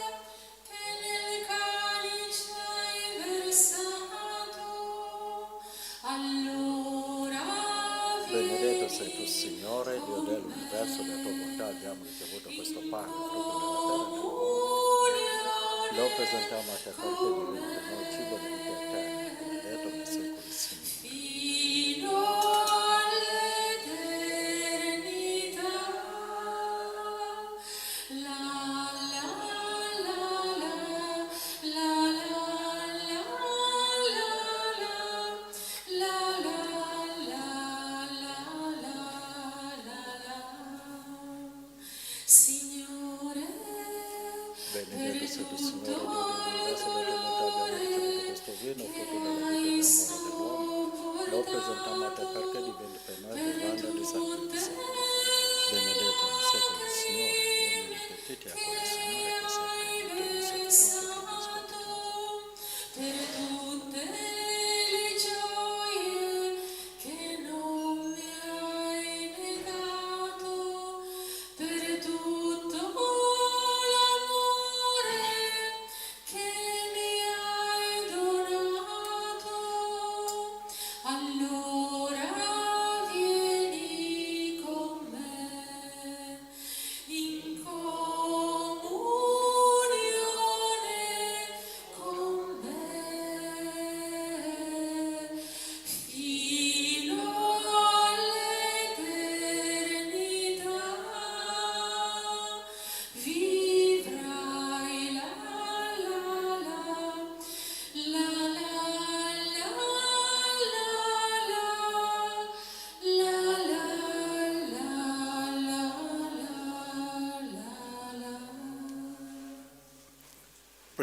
che nel calice hai versato. Allora Benedetto sei tu, Signore, Dio dell'universo, della tua bontà abbiamo ricevuto questo pane, frutto della terra e dell'uomo. Lo presentiamo a te perché diventi per noi cibo di vita eterna, benedetto per secoli, Signore. fino all'eternità. La la la la la la la Signore, Benedetto sei tu, Signore, Dio dell'universo, della tua bontà abbiamo ricevuto questo vino, frutto della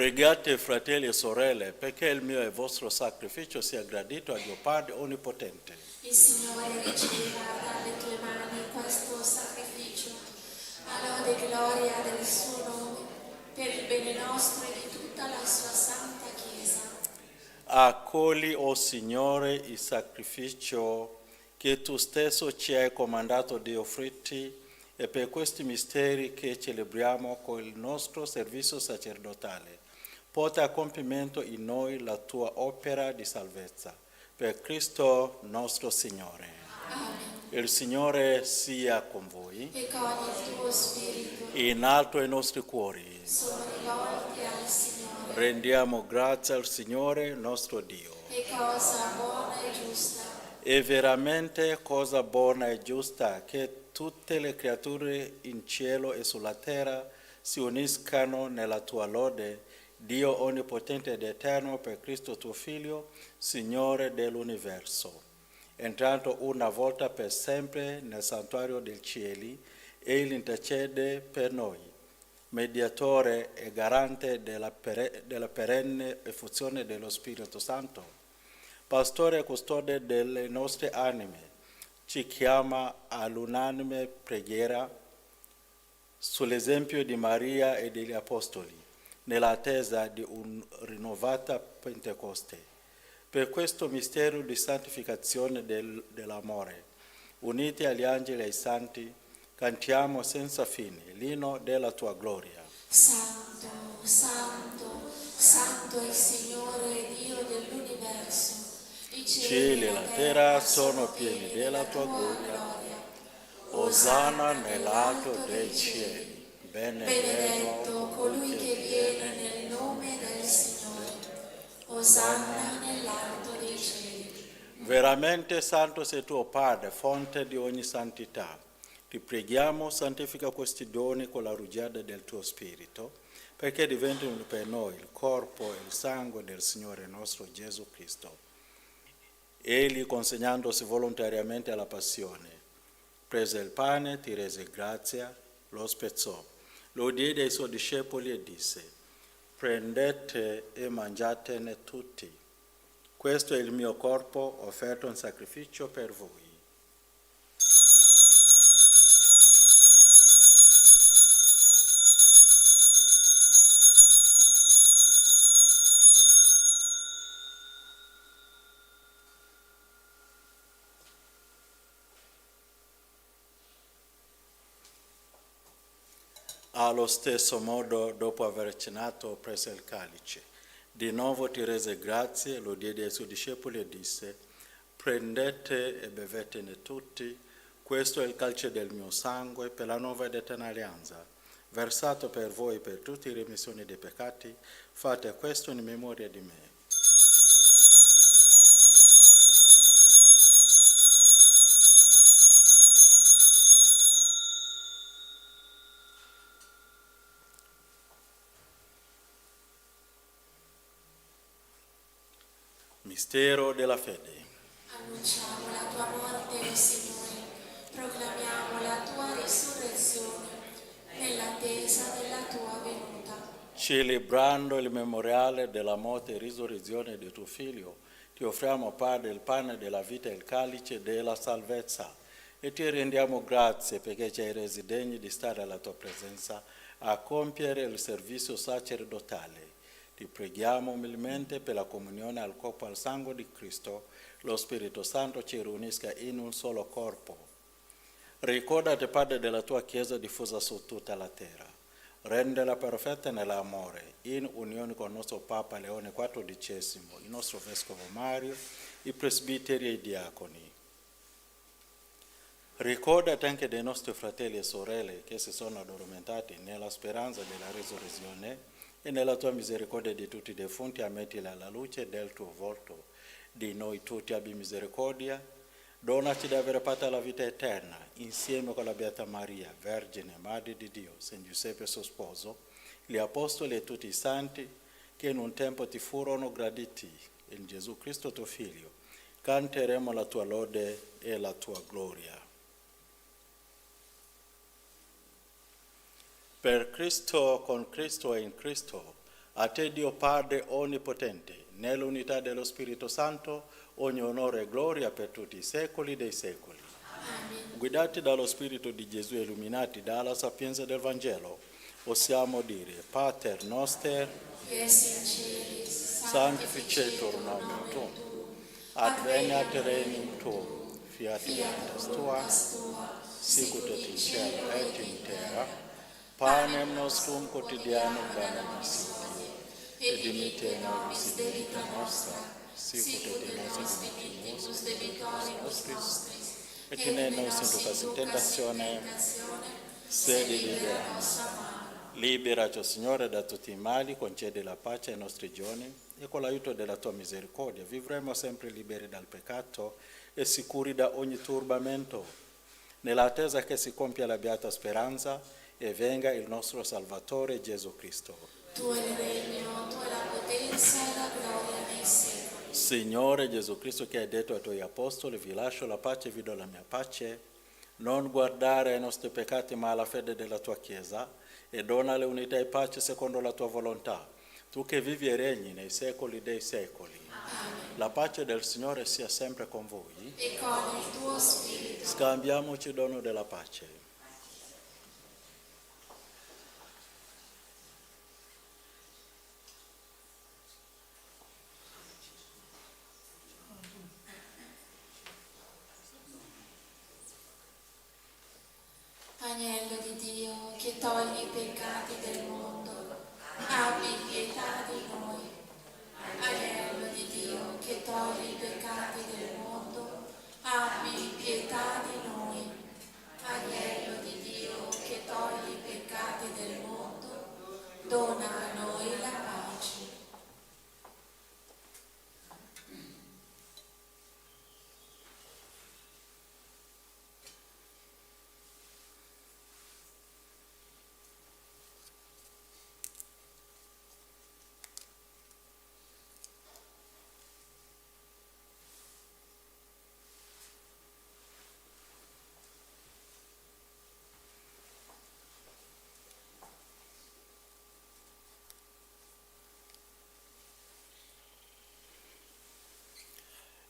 Pregate, fratelli e sorelle, perché il mio e il vostro sacrificio sia gradito a Dio Padre Onnipotente. Il Signore riceveva dalle tue mani questo sacrificio, a lode e gloria del suo nome, per il bene nostro e di tutta la sua santa Chiesa. Accogli, o Signore, il sacrificio che tu stesso ci hai comandato di offrirti e per questi misteri che celebriamo con il nostro servizio sacerdotale. Porta a compimento in noi la tua opera di salvezza. Per Cristo nostro Signore. Amen. Il Signore sia con voi. E con il tuo spirito In alto ai nostri cuori. sono rivolti al Signore. Rendiamo grazie al Signore nostro Dio. E cosa buona e giusta. È veramente cosa buona e giusta che tutte le creature in cielo e sulla terra si uniscano nella tua lode, Dio onnipotente ed eterno, per Cristo tuo Figlio, Signore dell'universo. Entrando una volta per sempre nel santuario dei cieli, Egli intercede per noi, mediatore e garante della perenne effusione dello Spirito Santo, pastore e custode delle nostre anime, ci chiama all'unanime preghiera sull'esempio di Maria e degli Apostoli, nell'attesa di una rinnovata Pentecoste. Per questo mistero di santificazione dell'amore, uniti agli angeli e ai santi, cantiamo senza fine l'inno della tua gloria. Santo, santo, santo è il Signore Dio dell'universo. I Cieli e la terra sono pieni della tua gloria. Osanna nell'alto dei cieli. Benedetto colui che viene nel nome del Signore. Osanna nell'alto dei cieli. Veramente santo sei tuo Padre, fonte di ogni santità. Ti preghiamo, santifica questi doni con la rugiada del tuo Spirito, perché diventino per noi il corpo e il sangue del Signore nostro Gesù Cristo. Egli, consegnandosi volontariamente alla passione, prese il pane, ti rese grazia, lo spezzò, lo diede ai suoi discepoli e disse: prendete e mangiatene tutti. Questo è il mio corpo offerto in sacrificio per voi. Allo stesso modo, dopo aver cenato, prese il calice. Di nuovo ti rese grazie, lo diede ai suoi discepoli e disse: prendete e bevetene tutti, questo è il calice del mio sangue per la nuova ed eterna alleanza, versato per voi per tutte le remissioni dei peccati. Fate questo in memoria di me. Mistero della fede. Annunciamo la tua morte, o Signore, proclamiamo la tua risurrezione nell'attesa della tua venuta. Celebrando il memoriale della morte e risurrezione di tuo Figlio, ti offriamo, Padre, il pane della vita e il calice della salvezza, e ti rendiamo grazie perché ci hai resi degni di stare alla tua presenza a compiere il servizio sacerdotale. Ti preghiamo umilmente per la comunione al corpo e al sangue di Cristo, lo Spirito Santo ci riunisca in un solo corpo. Ricordati, Padre, della tua Chiesa diffusa su tutta la terra. Rendela perfetta nell'amore, in unione con il nostro Papa Leone XIV, il nostro Vescovo Mario, i presbiteri e i diaconi. Ricordati anche dei nostri fratelli e sorelle che si sono addormentati nella speranza della risurrezione, e nella tua misericordia di tutti i defunti ammettili alla luce del tuo volto. Di noi tutti abbi misericordia, donaci di avere parte alla vita eterna, insieme con la Beata Maria, Vergine, Madre di Dio, San Giuseppe suo sposo, gli Apostoli e tutti i santi che in un tempo ti furono graditi. In Gesù Cristo tuo Figlio, canteremo la tua lode e la tua gloria. Per Cristo, con Cristo e in Cristo, A te Dio Padre Onnipotente, nell'unità dello Spirito Santo, ogni onore e gloria per tutti i secoli dei secoli. Guidati dallo Spirito di Gesù e illuminati dalla sapienza del Vangelo, possiamo dire: Pater noster, che sei in cieli, sanctificetur nomen tuum, adveniat regnum tuum, fiat voluntas tua, sicut et in cielo et in terra. Panem nostrum quotidianum da nobis hodie, et dimitte nobis debita nostra, sicut et nos dimittimus debitori nostris, et ne nos inducas in tentazione, sed libera. Liberaci, Signore, da tutti i mali, concedi la pace ai nostri giorni e con l'aiuto della tua misericordia vivremo sempre liberi dal peccato e sicuri da ogni turbamento, nell'attesa che si compia la beata speranza e venga il nostro Salvatore Gesù Cristo. Tuo è il regno, tua è la potenza e la gloria nei secoli. Signore Gesù Cristo, che hai detto ai tuoi apostoli: vi lascio la pace, vi do la mia pace, non guardare ai nostri peccati ma alla fede della tua Chiesa, e dona l'unità e pace secondo la tua volontà, tu che vivi e regni nei secoli dei secoli. Amen. La pace del Signore sia sempre con voi. E con il tuo spirito. Scambiamoci dono della pace. Agnello di Dio, che togli i peccati del mondo, abbi pietà di noi. Agnello di Dio, che togli i peccati del mondo, abbi pietà di noi. Agnello di Dio, che togli i peccati del mondo, dona a noi la pace.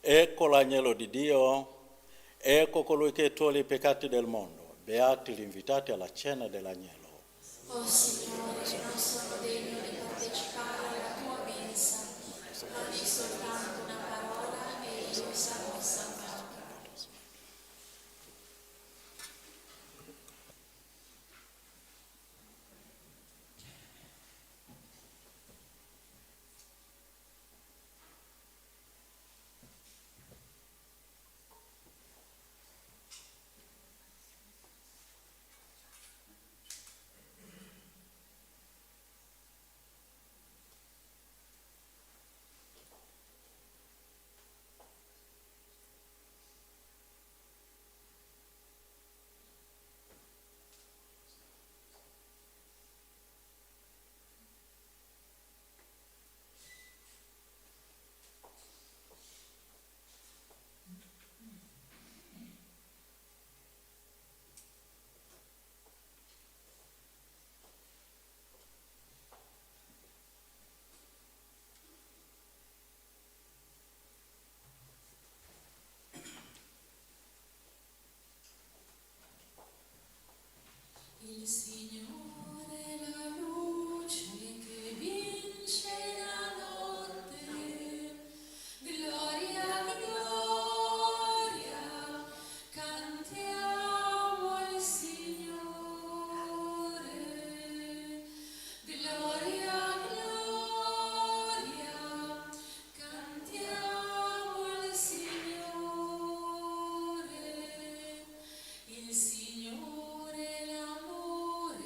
Ecco l'agnello di Dio, ecco colui che toglie i peccati del mondo. Beati gli invitati alla cena dell'agnello. O Signore, non sono degno di partecipare alla tua mensa, ma di soltanto una parola e io sarò salvato. Il Signore è la luce che vince la notte, gloria, gloria, cantiamo al Signore, gloria, gloria, cantiamo al Signore. Il Signore è l'amore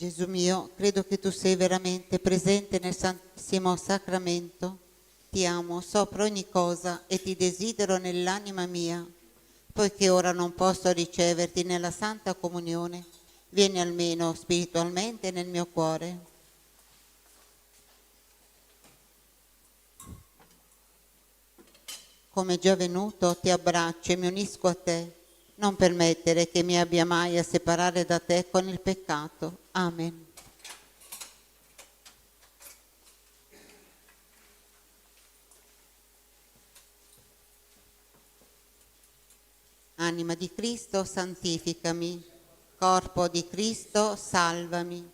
Gesù mio, credo che tu sei veramente presente nel Santissimo Sacramento. Ti amo sopra ogni cosa e ti desidero nell'anima mia. Poiché ora non posso riceverti nella Santa Comunione, vieni almeno spiritualmente nel mio cuore. Come già venuto, ti abbraccio e mi unisco a te. Non permettere che mi abbia mai a separare da te con il peccato. Amen. Anima di Cristo, santificami. Corpo di Cristo, salvami.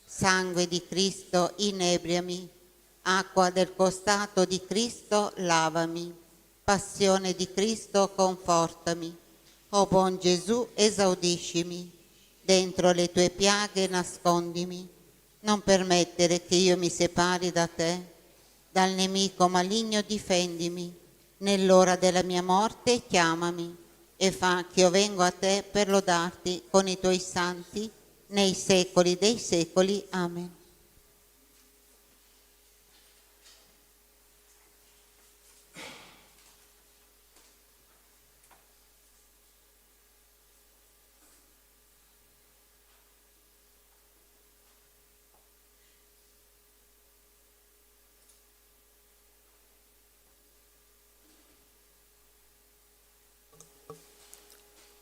Sangue di Cristo, inebriami. Acqua del costato di Cristo, lavami. Passione di Cristo, confortami. O buon Gesù, esaudiscimi. Dentro le tue piaghe nascondimi. Non permettere che io mi separi da te. Dal nemico maligno difendimi. Nell'ora della mia morte chiamami. E fa che io vengo a te per lodarti con i tuoi santi nei secoli dei secoli. Amen.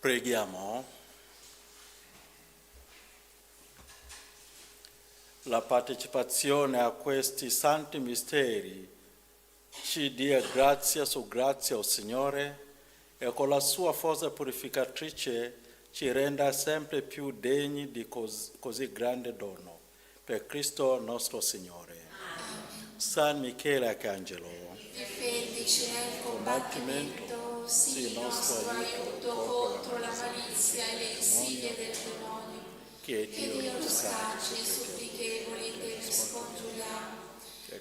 Preghiamo. La partecipazione a questi santi misteri ci dia grazia su grazia, o Signore, e con la sua forza purificatrice ci renda sempre più degni di così grande dono. Per Cristo nostro Signore. San Michele Arcangelo, Difendici nel combattimento, sii nostro aiuto contro la malizia e le insidie del demonio. Che Dio lo scacci, supplichevoli te ne scongiuriamo.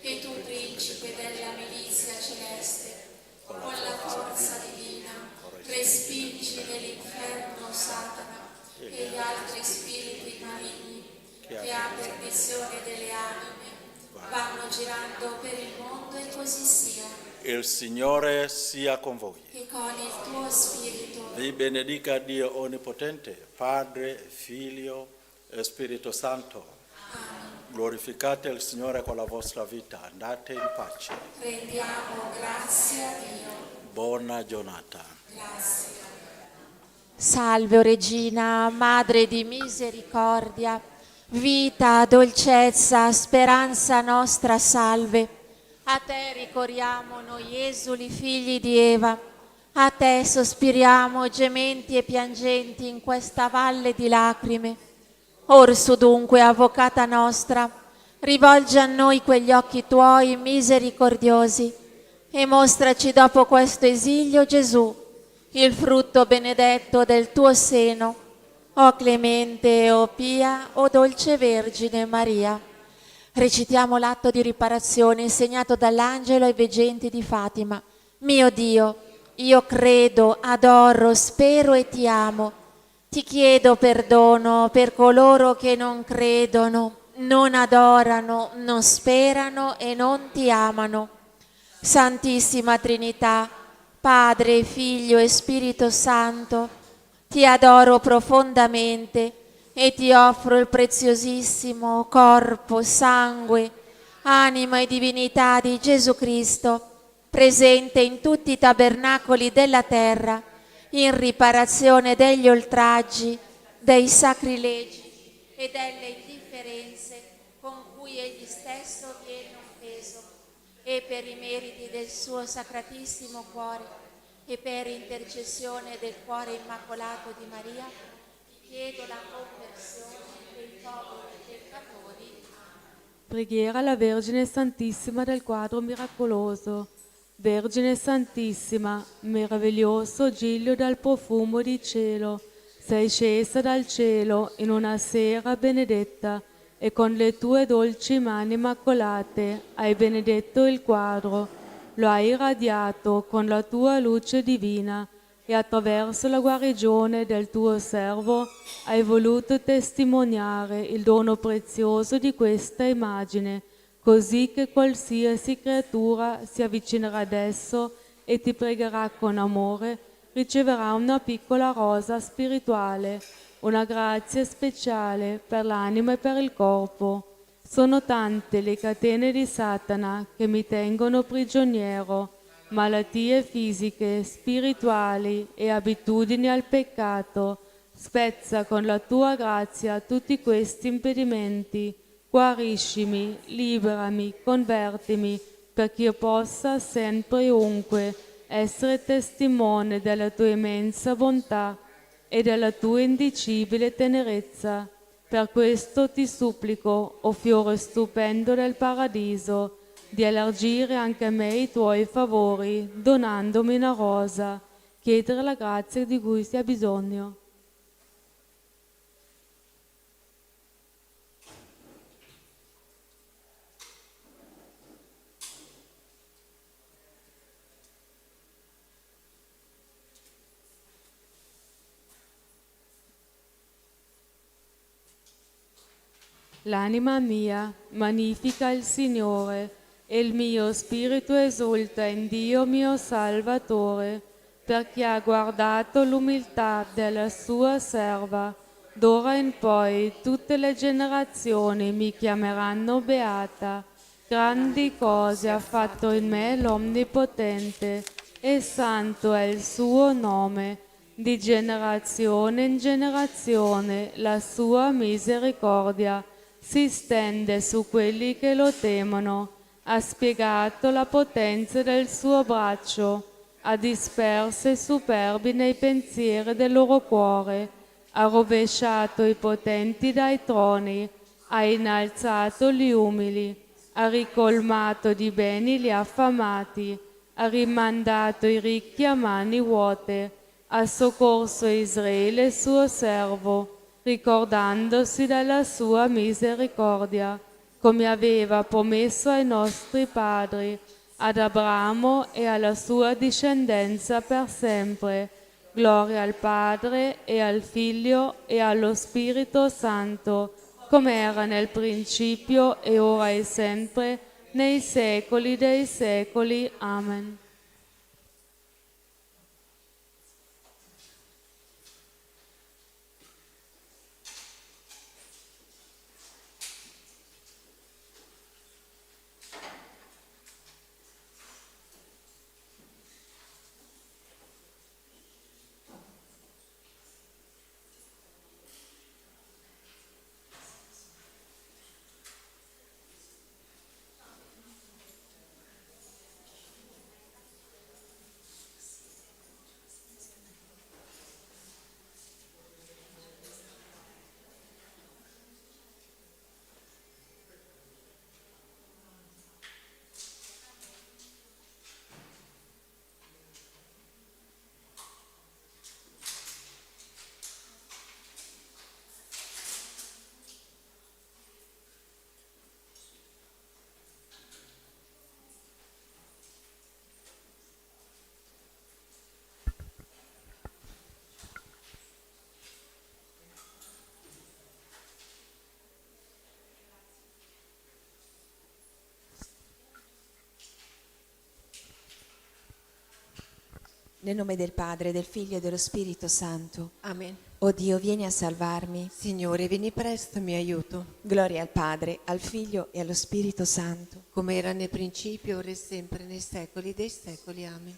E tu, principe della milizia celeste, con la forza divina, respingi nell'inferno Satana e gli altri spiriti maligni che a perdizione delle anime vanno girando per il mondo, e così sia. il Signore sia con voi. E con il tuo spirito. Vi benedica Dio Onnipotente, Padre, Figlio e Spirito Santo. Amen. Glorificate il Signore con la vostra vita. Andate in pace. Rendiamo grazie a Dio. Buona giornata. Grazie. Salve, o Regina, Madre di misericordia, vita, dolcezza, speranza nostra, salve. A te ricorriamo noi esuli figli di Eva, a te sospiriamo gementi e piangenti in questa valle di lacrime. Orsu dunque, avvocata nostra, rivolgi a noi quegli occhi tuoi misericordiosi e mostraci dopo questo esilio Gesù, il frutto benedetto del tuo seno, o clemente, o pia, o dolce Vergine Maria. Recitiamo l'atto di riparazione insegnato dall'angelo ai veggenti di Fatima. Mio Dio, io credo, adoro, spero e ti amo. Ti chiedo perdono per coloro che non credono, non adorano, non sperano e non ti amano. Santissima Trinità, Padre, Figlio e Spirito Santo, ti adoro profondamente e ti offro il preziosissimo corpo, sangue, anima e divinità di Gesù Cristo, presente in tutti i tabernacoli della terra, in riparazione degli oltraggi, dei sacrilegi e delle indifferenze con cui egli stesso viene offeso, e per i meriti del suo sacratissimo cuore e per intercessione del cuore immacolato di Maria, chiedo la conversione dei poveri peccatori. Preghiera alla Vergine Santissima del quadro miracoloso. Vergine Santissima, meraviglioso giglio dal profumo di cielo, sei scesa dal cielo in una sera benedetta e con le tue dolci mani immacolate hai benedetto il quadro, lo hai irradiato con la tua luce divina, e attraverso la guarigione del tuo servo hai voluto testimoniare il dono prezioso di questa immagine, così che qualsiasi creatura si avvicinerà ad esso e ti pregherà con amore, riceverà una piccola rosa spirituale, una grazia speciale per l'anima e per il corpo. Sono tante le catene di Satana che mi tengono prigioniero, malattie fisiche, spirituali e abitudini al peccato. Spezza con la tua grazia tutti questi impedimenti, guariscimi, liberami, convertimi, perché io possa sempre e ovunque essere testimone della tua immensa bontà e della tua indicibile tenerezza. Per questo ti supplico, o fiore stupendo del paradiso, di elargire anche a me i tuoi favori, donandomi una rosa, chiedere la grazia di cui si ha bisogno. L'anima mia magnifica il Signore, e il mio spirito esulta in Dio mio Salvatore, perché ha guardato l'umiltà della sua serva. D'ora in poi tutte le generazioni mi chiameranno beata. Grandi cose ha fatto in me l'Onnipotente, e santo è il suo nome. Di generazione in generazione la sua misericordia si stende su quelli che lo temono. Ha spiegato la potenza del suo braccio, ha disperso i superbi nei pensieri del loro cuore, ha rovesciato i potenti dai troni, ha innalzato gli umili, ha ricolmato di beni gli affamati, ha rimandato i ricchi a mani vuote, ha soccorso Israele suo servo, ricordandosi della sua misericordia, come aveva promesso ai nostri padri, ad Abramo e alla sua discendenza per sempre. Gloria al Padre e al Figlio e allo Spirito Santo, come era nel principio e ora e sempre, nei secoli dei secoli. Amen. Nel nome del Padre, del Figlio e dello Spirito Santo. Amen. O Dio, vieni a salvarmi. Signore, vieni presto, mi aiuto. Gloria al Padre, al Figlio e allo Spirito Santo. Come era nel principio, ora e sempre, nei secoli dei secoli. Amen.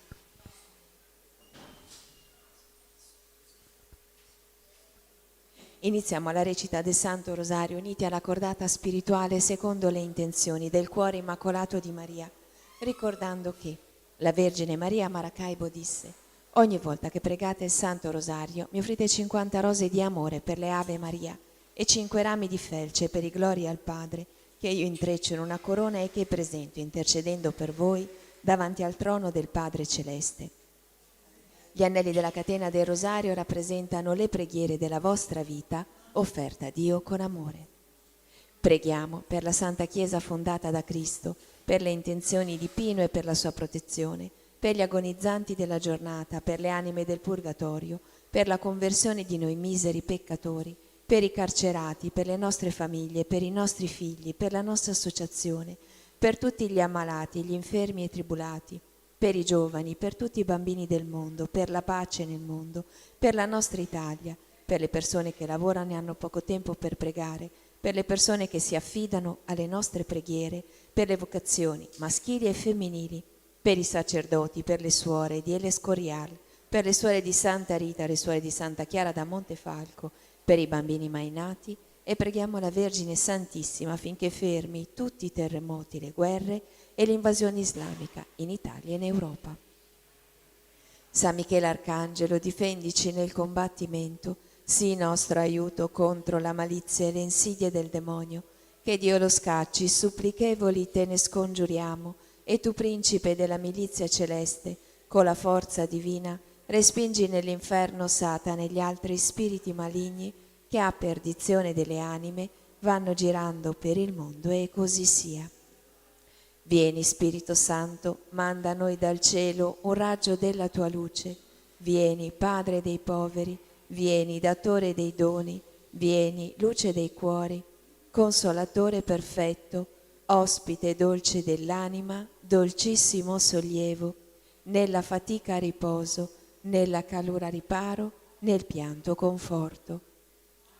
Iniziamo la recita del Santo Rosario uniti alla cordata spirituale secondo le intenzioni del cuore immacolato di Maria, ricordando che la Vergine Maria a Maracaibo disse: ogni volta che pregate il Santo Rosario mi offrite 50 rose di amore per le Ave Maria e 5 rami di felce per i glorie al Padre, che io intreccio in una corona e che presento intercedendo per voi davanti al trono del Padre Celeste. Gli anelli della catena del Rosario rappresentano le preghiere della vostra vita offerta a Dio con amore. Preghiamo per la Santa Chiesa fondata da Cristo, per le intenzioni di Pino e per la sua protezione, per gli agonizzanti della giornata, per le anime del purgatorio, per la conversione di noi miseri peccatori, per i carcerati, per le nostre famiglie, per i nostri figli, per la nostra associazione, per tutti gli ammalati, gli infermi e tribulati, per i giovani, per tutti i bambini del mondo, per la pace nel mondo, per la nostra Italia, per le persone che lavorano e hanno poco tempo per pregare, per le persone che si affidano alle nostre preghiere, per le vocazioni maschili e femminili, per i sacerdoti, per le suore di El Escorial, per le suore di Santa Rita, le suore di Santa Chiara da Montefalco, per i bambini mai nati, e preghiamo la Vergine Santissima affinché fermi tutti i terremoti, le guerre e l'invasione islamica in Italia e in Europa. San Michele Arcangelo, difendici nel combattimento, sii nostro aiuto contro la malizia e le insidie del demonio. Che Dio lo scacci, supplichevoli te ne scongiuriamo, e tu, principe della milizia celeste, con la forza divina, respingi nell'inferno Satana e gli altri spiriti maligni che a perdizione delle anime vanno girando per il mondo, e così sia. Vieni, Spirito Santo, manda a noi dal cielo un raggio della tua luce. Vieni, Padre dei poveri, vieni, datore dei doni, vieni, luce dei cuori, consolatore perfetto, ospite dolce dell'anima, dolcissimo sollievo, nella fatica riposo, nella calura riparo, nel pianto conforto.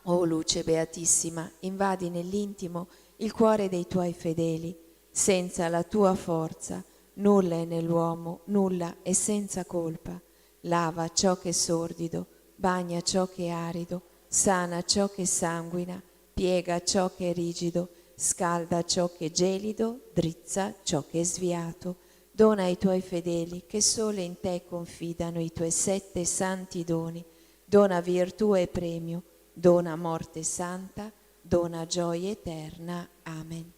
O luce beatissima, invadi nell'intimo il cuore dei tuoi fedeli. Senza la tua forza nulla è nell'uomo, nulla è senza colpa. Lava ciò che è sordido, bagna ciò che è arido, sana ciò che sanguina, piega ciò che è rigido, scalda ciò che è gelido, drizza ciò che è sviato. Dona ai tuoi fedeli che solo in te confidano i tuoi 7 santi doni. Dona virtù e premio, dona morte santa, dona gioia eterna. Amen.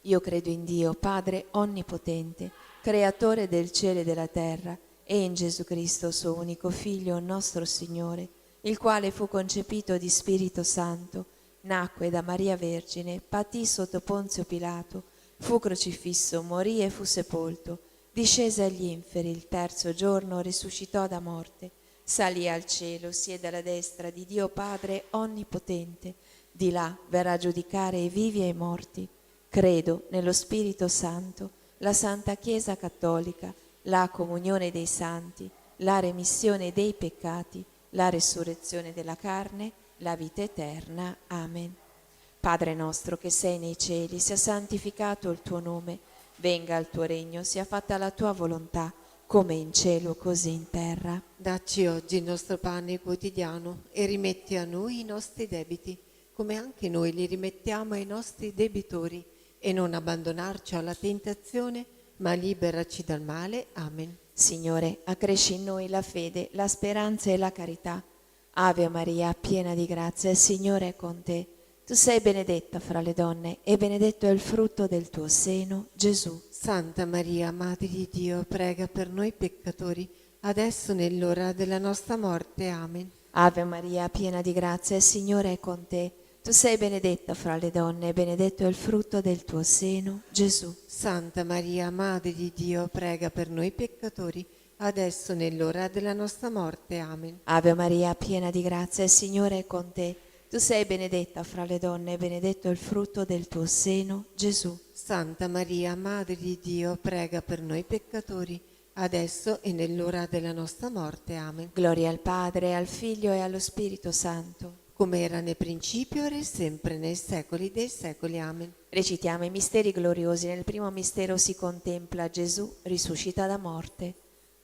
Io credo in Dio, Padre onnipotente, creatore del cielo e della terra, e in Gesù Cristo, suo unico Figlio, nostro Signore, il quale fu concepito di Spirito Santo, nacque da Maria Vergine, patì sotto Ponzio Pilato, fu crocifisso, morì e fu sepolto, discese agli inferi, il terzo giorno risuscitò da morte, salì al cielo, siede alla destra di Dio Padre onnipotente, di là verrà a giudicare i vivi e i morti. Credo nello Spirito Santo, la Santa Chiesa Cattolica, la comunione dei santi, la remissione dei peccati, la resurrezione della carne, la vita eterna. Amen. Padre nostro che sei nei cieli, sia santificato il tuo nome, venga il tuo regno, sia fatta la tua volontà, come in cielo così in terra. Dacci oggi il nostro pane quotidiano e rimetti a noi i nostri debiti, come anche noi li rimettiamo ai nostri debitori, e non abbandonarci alla tentazione, ma liberaci dal male. Amen. Signore, accresci in noi la fede, la speranza e la carità. Ave Maria, piena di grazia, il Signore è con te. Tu sei benedetta fra le donne, e benedetto è il frutto del tuo seno, Gesù. Santa Maria, Madre di Dio, prega per noi peccatori, adesso nell'ora della nostra morte. Amen. Ave Maria, piena di grazia, il Signore è con te. Tu sei benedetta fra le donne, e benedetto è il frutto del tuo seno, Gesù. Santa Maria, Madre di Dio, prega per noi peccatori, adesso nell'ora della nostra morte. Amen. Ave Maria, piena di grazia, il Signore è con te. Tu sei benedetta fra le donne, e benedetto è il frutto del tuo seno, Gesù. Santa Maria, Madre di Dio, prega per noi peccatori, adesso e nell'ora della nostra morte. Amen. Gloria al Padre, al Figlio e allo Spirito Santo, come era nel principio, ora e sempre, nei secoli dei secoli. Amen. Recitiamo i misteri gloriosi. Nel primo mistero si contempla Gesù risuscita da morte.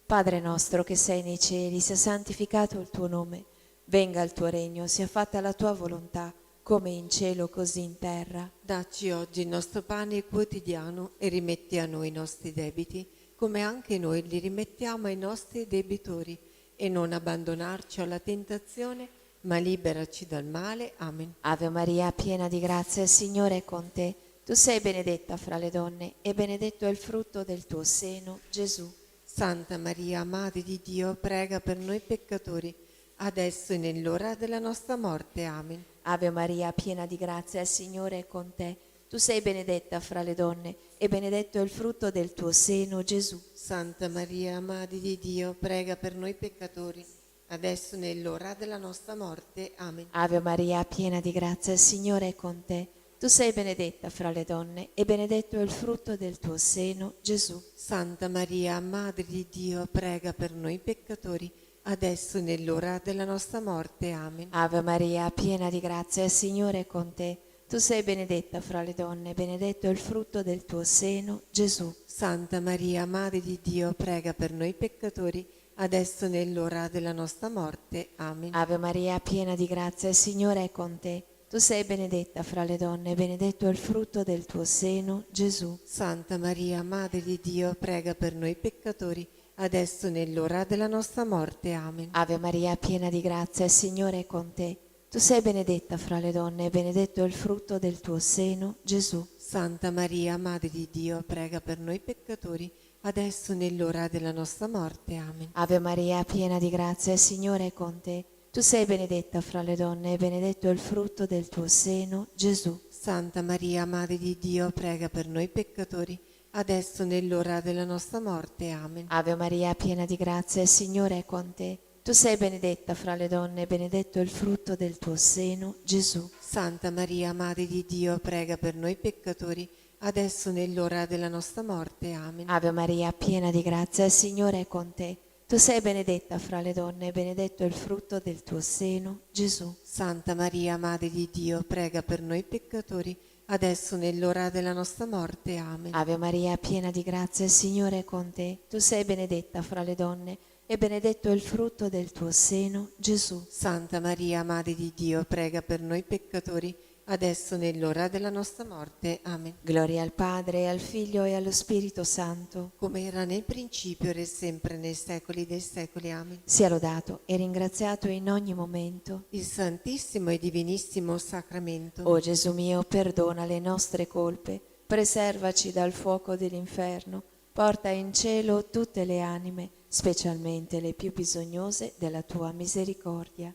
Padre nostro che sei nei cieli, sia santificato il tuo nome. Venga il tuo regno, sia fatta la tua volontà, come in cielo così in terra. Dacci oggi il nostro pane quotidiano e rimetti a noi i nostri debiti, come anche noi li rimettiamo ai nostri debitori, e non abbandonarci alla tentazione, ma liberaci dal male. Amen. Ave Maria, piena di grazia, il Signore è con te. Tu sei benedetta fra le donne, e benedetto è il frutto del tuo seno, Gesù. Santa Maria, Madre di Dio, prega per noi peccatori, adesso e nell'ora della nostra morte. Amen. Ave Maria, piena di grazia, il Signore è con te. Tu sei benedetta fra le donne e benedetto è il frutto del tuo seno, Gesù. Santa Maria, Madre di Dio, prega per noi peccatori, adesso e nell'ora della nostra morte. Amen. Ave Maria, piena di grazia, il Signore è con te. Tu sei benedetta fra le donne e benedetto è il frutto del tuo seno, Gesù. Santa Maria, Madre di Dio, prega per noi peccatori, adesso e nell'ora della nostra morte. Amen. Ave Maria, piena di grazia, il Signore è con te. Tu sei benedetta fra le donne, benedetto è il frutto del tuo seno, Gesù. Santa Maria, Madre di Dio, prega per noi peccatori, adesso e nell'ora della nostra morte. Amen. Ave Maria, piena di grazia, il Signore è con te. Tu sei benedetta fra le donne, benedetto è il frutto del tuo seno, Gesù. Santa Maria, Madre di Dio, prega per noi peccatori, adesso e nell'ora della nostra morte. Amen. Ave Maria, piena di grazia, il Signore è con te. Tu sei benedetta fra le donne, benedetto è il frutto del tuo seno, Gesù. Santa Maria, Madre di Dio, prega per noi peccatori, adesso e nell'ora della nostra morte. Amen. Ave Maria, piena di grazia, il Signore è con te. Tu sei benedetta fra le donne e benedetto è il frutto del tuo seno, Gesù. Santa Maria, Madre di Dio, prega per noi peccatori, adesso e nell'ora della nostra morte. Amen. Ave Maria, piena di grazia, il Signore è con te. Tu sei benedetta fra le donne e benedetto è il frutto del tuo seno, Gesù. Santa Maria, Madre di Dio, prega per noi peccatori, adesso e nell'ora della nostra morte. Amen. Ave Maria, piena di grazia, il Signore è con te. Tu sei benedetta fra le donne e benedetto è il frutto del tuo seno, Gesù. Santa Maria, Madre di Dio, prega per noi peccatori, adesso e nell'ora della nostra morte. Amen. Ave Maria, piena di grazia, il Signore è con te. Tu sei benedetta fra le donne e benedetto è il frutto del tuo seno, Gesù. Santa Maria, Madre di Dio, prega per noi peccatori, adesso e nell'ora della nostra morte. Amen. Gloria al Padre, al Figlio e allo Spirito Santo, come era nel principio, ora e sempre, nei secoli dei secoli. Amen. sia lodato e ringraziato in ogni momento. Il Santissimo e Divinissimo Sacramento. O Gesù mio, perdona le nostre colpe, preservaci dal fuoco dell'inferno, porta in cielo tutte le anime, specialmente le più bisognose della tua misericordia.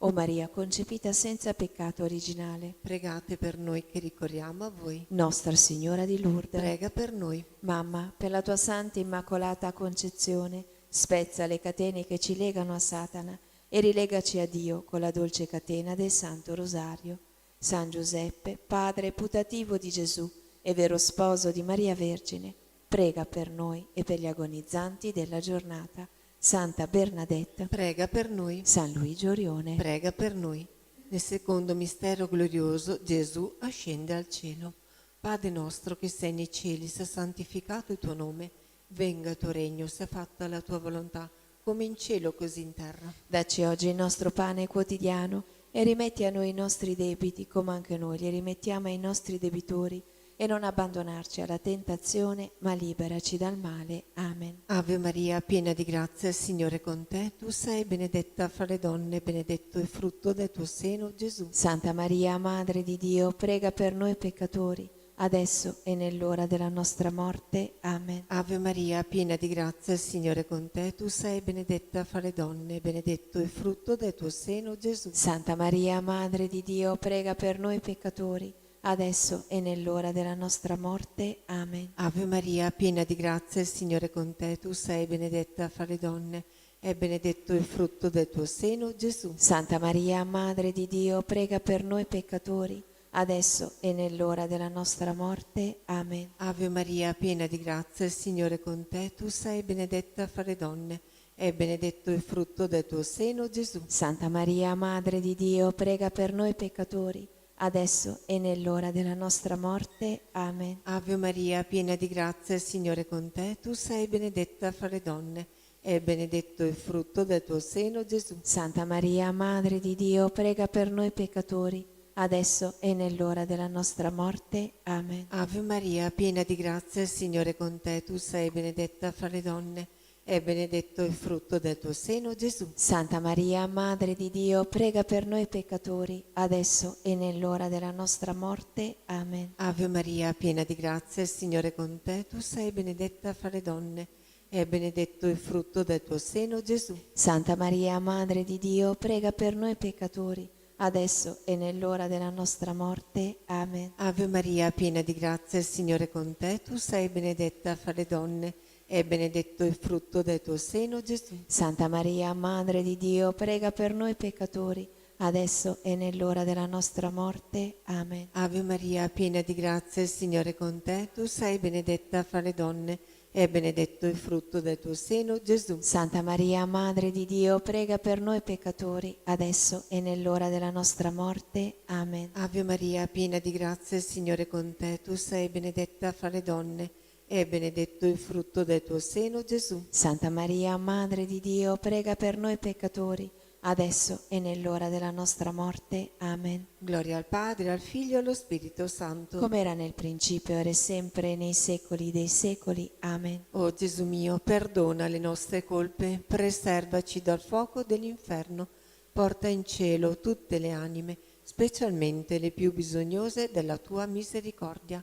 O Maria concepita senza peccato originale, Pregate per noi che ricorriamo a voi. Nostra Signora di Lourdes, Prega per noi. Mamma, per la tua santa immacolata concezione, spezza le catene che ci legano a Satana e rilegaci a Dio con la dolce catena del Santo Rosario. San Giuseppe, padre putativo di Gesù e vero sposo di Maria Vergine, prega per noi e per gli agonizzanti della giornata. Santa Bernadetta, Prega per noi. San Luigi Orione. Prega per noi. Nel secondo mistero glorioso Gesù ascende al cielo. Padre nostro che sei nei cieli, sia santificato il tuo nome. Venga il tuo regno, sia fatta la tua volontà, come in cielo così in terra. Dacci oggi il nostro pane quotidiano e rimetti a noi i nostri debiti come anche noi li rimettiamo ai nostri debitori. E non abbandonarci alla tentazione, ma liberaci dal male. Amen. Ave Maria, piena di grazia, il Signore è con te. Tu sei benedetta fra le donne, benedetto il frutto del tuo seno, Gesù. Santa Maria, Madre di Dio, prega per noi peccatori, adesso e nell'ora della nostra morte. Amen. Ave Maria, piena di grazia, il Signore è con te. Tu sei benedetta fra le donne, benedetto il frutto del tuo seno, Gesù. Santa Maria, Madre di Dio, prega per noi peccatori, adesso e nell'ora della nostra morte. Amen. Ave Maria, piena di grazia, il Signore è con te. Tu sei benedetta fra le donne, e benedetto il frutto del tuo seno, Gesù. Santa Maria, Madre di Dio, prega per noi peccatori, adesso e nell'ora della nostra morte. Amen. Ave Maria, piena di grazia, il Signore è con te. Tu sei benedetta fra le donne, e benedetto il frutto del tuo seno, Gesù. Santa Maria, Madre di Dio, prega per noi peccatori, adesso e nell'ora della nostra morte. Amen. Ave Maria, piena di grazia, il Signore è con te. Tu sei benedetta fra le donne, e benedetto il frutto del tuo seno, Gesù. Santa Maria, Madre di Dio, prega per noi peccatori, adesso e nell'ora della nostra morte. Amen. Ave Maria, piena di grazia, il Signore è con te. Tu sei benedetta fra le donne, e benedetto il frutto del tuo seno, Gesù. Santa Maria, Madre di Dio, prega per noi peccatori, adesso e nell'ora della nostra morte. Amen. Ave Maria, piena di grazia, il Signore è con te. Tu sei benedetta fra le donne, e benedetto il frutto del tuo seno, Gesù. Santa Maria, Madre di Dio, prega per noi peccatori, adesso e nell'ora della nostra morte. Amen. Ave Maria, piena di grazia, il Signore è con te. Tu sei benedetta fra le donne e benedetto il frutto del tuo seno, Gesù. Santa Maria, Madre di Dio, prega per noi peccatori, adesso e nell'ora della nostra morte. Amen. Ave Maria, piena di grazia, il Signore è con te. Tu sei benedetta fra le donne e benedetto il frutto del tuo seno, Gesù. Santa Maria, Madre di Dio, prega per noi peccatori, adesso e nell'ora della nostra morte. Amen. Ave Maria, piena di grazia, il Signore è con te. Tu sei benedetta fra le donne e benedetto il frutto del tuo seno, Gesù. Santa Maria, Madre di Dio, prega per noi peccatori, adesso e nell'ora della nostra morte. Amen. Gloria al Padre, al Figlio e allo Spirito Santo. Come era nel principio, ora e sempre, nei secoli dei secoli. Amen. O Gesù mio, perdona le nostre colpe, preservaci dal fuoco dell'inferno, porta in cielo tutte le anime, specialmente le più bisognose della tua misericordia.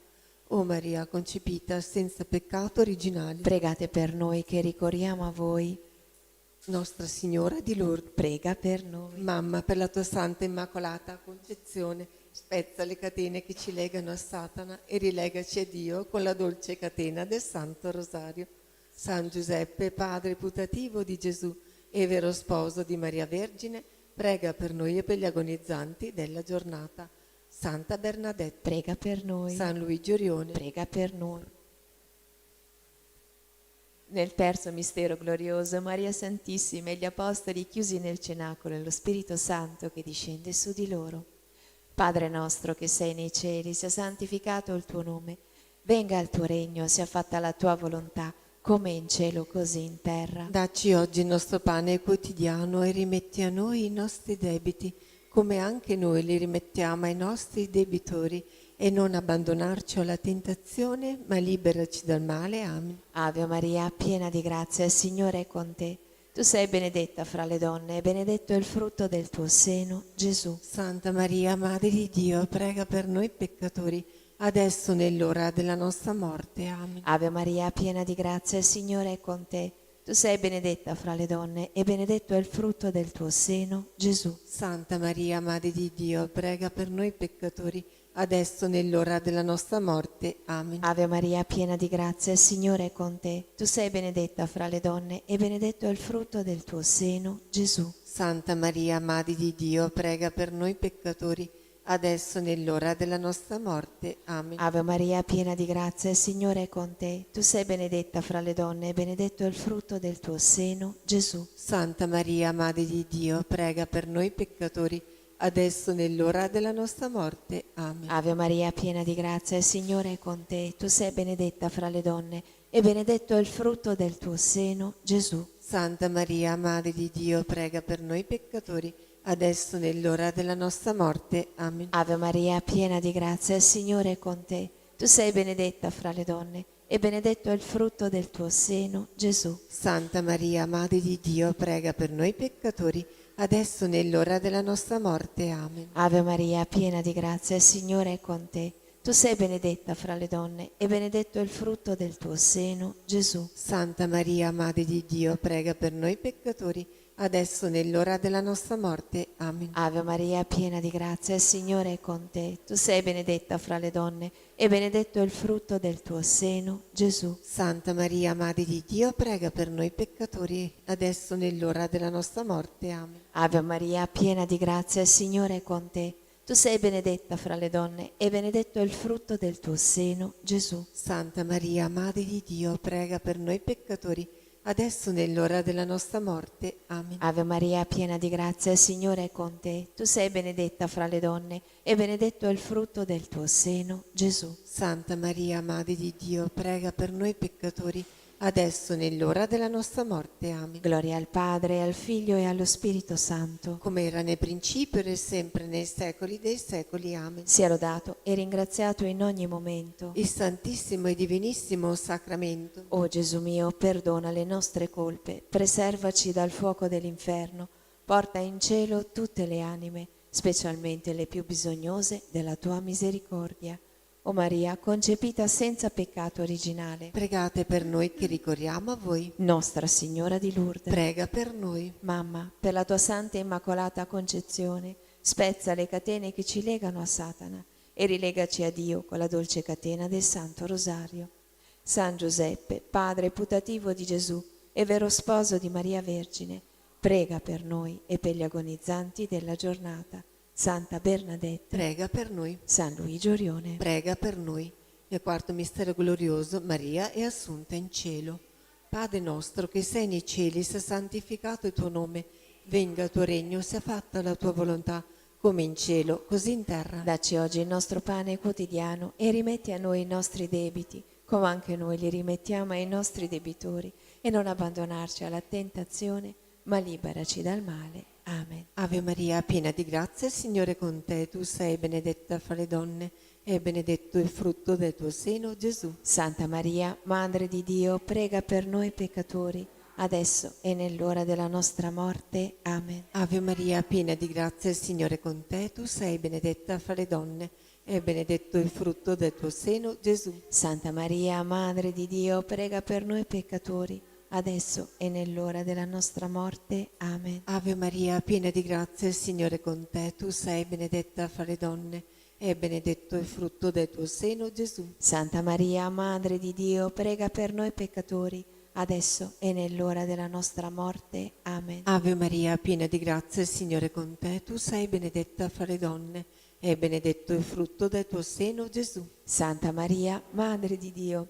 O Maria concepita senza peccato originale, Pregate per noi che ricorriamo a voi. Nostra Signora di Lourdes, Prega per noi. Mamma, per la tua santa immacolata concezione, spezza le catene che ci legano a Satana e rilegaci a Dio con la dolce catena del Santo Rosario. San Giuseppe, padre putativo di Gesù e vero sposo di Maria Vergine, prega per noi e per gli agonizzanti della giornata. Santa Bernadette, Prega per noi. San Luigi Orione, Prega per noi. Nel terzo mistero glorioso, Maria Santissima e gli Apostoli chiusi nel cenacolo e lo Spirito Santo che discende su di loro. Padre nostro che sei nei cieli, sia santificato il tuo nome. Venga il tuo regno, sia fatta la tua volontà, come in cielo così in terra. dacci oggi il nostro pane quotidiano e rimetti a noi i nostri debiti, come anche noi li rimettiamo ai nostri debitori, e non abbandonarci alla tentazione, ma liberaci dal male. Amen. Ave Maria, piena di grazia, il Signore è con te. Tu sei benedetta fra le donne e benedetto è il frutto del tuo seno, Gesù. Santa Maria, Madre di Dio, prega per noi peccatori, adesso nell'ora della nostra morte. Amen. Ave Maria, piena di grazia, il Signore è con te. Tu sei benedetta fra le donne e benedetto è il frutto del tuo seno, Gesù. Santa Maria, Madre di Dio, prega per noi peccatori, adesso nell'ora della nostra morte. Amen. Ave Maria, piena di grazia, il Signore è con te. Tu sei benedetta fra le donne e benedetto è il frutto del tuo seno, Gesù. Santa Maria, Madre di Dio, prega per noi peccatori, adesso nell'ora della nostra morte. Amen. Ave Maria, piena di grazia, il Signore è con te. Tu sei benedetta fra le donne e benedetto è il frutto del tuo seno, Gesù. Santa Maria, Madre di Dio, prega per noi peccatori, adesso nell'ora della nostra morte. Amen. Ave Maria, piena di grazia, il Signore è con te. Tu sei benedetta fra le donne e benedetto è il frutto del tuo seno, Gesù. Santa Maria, Madre di Dio, prega per noi peccatori, adesso nell'ora della nostra morte. Amen. Ave Maria, piena di grazia, il Signore è con te. Tu sei benedetta fra le donne e benedetto è il frutto del tuo seno, Gesù. Santa Maria, Madre di Dio, prega per noi peccatori, adesso nell'ora della nostra morte. Amen. Ave Maria, piena di grazia, il Signore è con te. Tu sei benedetta fra le donne e benedetto è il frutto del tuo seno, Gesù. Santa Maria, Madre di Dio, prega per noi peccatori, adesso nell'ora della nostra morte. Amen. Ave Maria, piena di grazia, il Signore è con te. Tu sei benedetta fra le donne e benedetto è il frutto del tuo seno, Gesù. Santa Maria, Madre di Dio, prega per noi peccatori, adesso nell'ora della nostra morte. Amen. Ave Maria, piena di grazia, il Signore è con te. Tu sei benedetta fra le donne e benedetto è il frutto del tuo seno, Gesù. Santa Maria, Madre di Dio, prega per noi peccatori, adesso nell'ora della nostra morte. Amen. Ave Maria, piena di grazia, il Signore è con te. Tu sei benedetta fra le donne e benedetto è il frutto del tuo seno, Gesù. Santa Maria, Madre di Dio, prega per noi peccatori, adesso nell'ora della nostra morte. Amen. Gloria al Padre, al Figlio e allo Spirito Santo. Come era nel principio, ora e sempre, nei secoli dei secoli. Amen. Sia lodato e ringraziato in ogni momento. Il Santissimo e Divinissimo Sacramento. O Gesù mio, perdona le nostre colpe, preservaci dal fuoco dell'inferno, porta in cielo tutte le anime, specialmente le più bisognose della tua misericordia. O Maria, concepita senza peccato originale, Pregate per noi che ricorriamo a voi. Nostra Signora di Lourdes, Prega per noi. Mamma, per la tua santa e immacolata concezione, spezza le catene che ci legano a Satana e rilegaci a Dio con la dolce catena del Santo Rosario. San Giuseppe, padre putativo di Gesù e vero sposo di Maria Vergine, prega per noi e per gli agonizzanti della giornata. Santa Bernadette, Prega per noi. San Luigi Orione, Prega per noi. Nel quarto mistero glorioso, Maria è assunta in cielo. Padre nostro che sei nei cieli, sia santificato il tuo nome. Venga il tuo regno, sia fatta la tua volontà, come in cielo, così in terra. dacci oggi il nostro pane quotidiano e rimetti a noi i nostri debiti, come anche noi li rimettiamo ai nostri debitori, e non abbandonarci alla tentazione, ma liberaci dal male. Amen. Ave Maria, piena di grazia, il Signore è con te. Tu sei benedetta fra le donne e benedetto il frutto del tuo seno, Gesù. Santa Maria, Madre di Dio, prega per noi peccatori, adesso e nell'ora della nostra morte. Amen. Ave Maria, piena di grazia, il Signore è con te. Tu sei benedetta fra le donne e benedetto il frutto del tuo seno, Gesù. Santa Maria, Madre di Dio, prega per noi peccatori, adesso e nell'ora della nostra morte. Amen. Ave Maria, piena di grazia, il Signore è con te. Tu sei benedetta fra le donne e benedetto il frutto del tuo seno, Gesù. Santa Maria, Madre di Dio, prega per noi peccatori, adesso e nell'ora della nostra morte. Amen. Ave Maria, piena di grazia, il Signore è con te. Tu sei benedetta fra le donne e benedetto il frutto del tuo seno, Gesù. Santa Maria, Madre di Dio,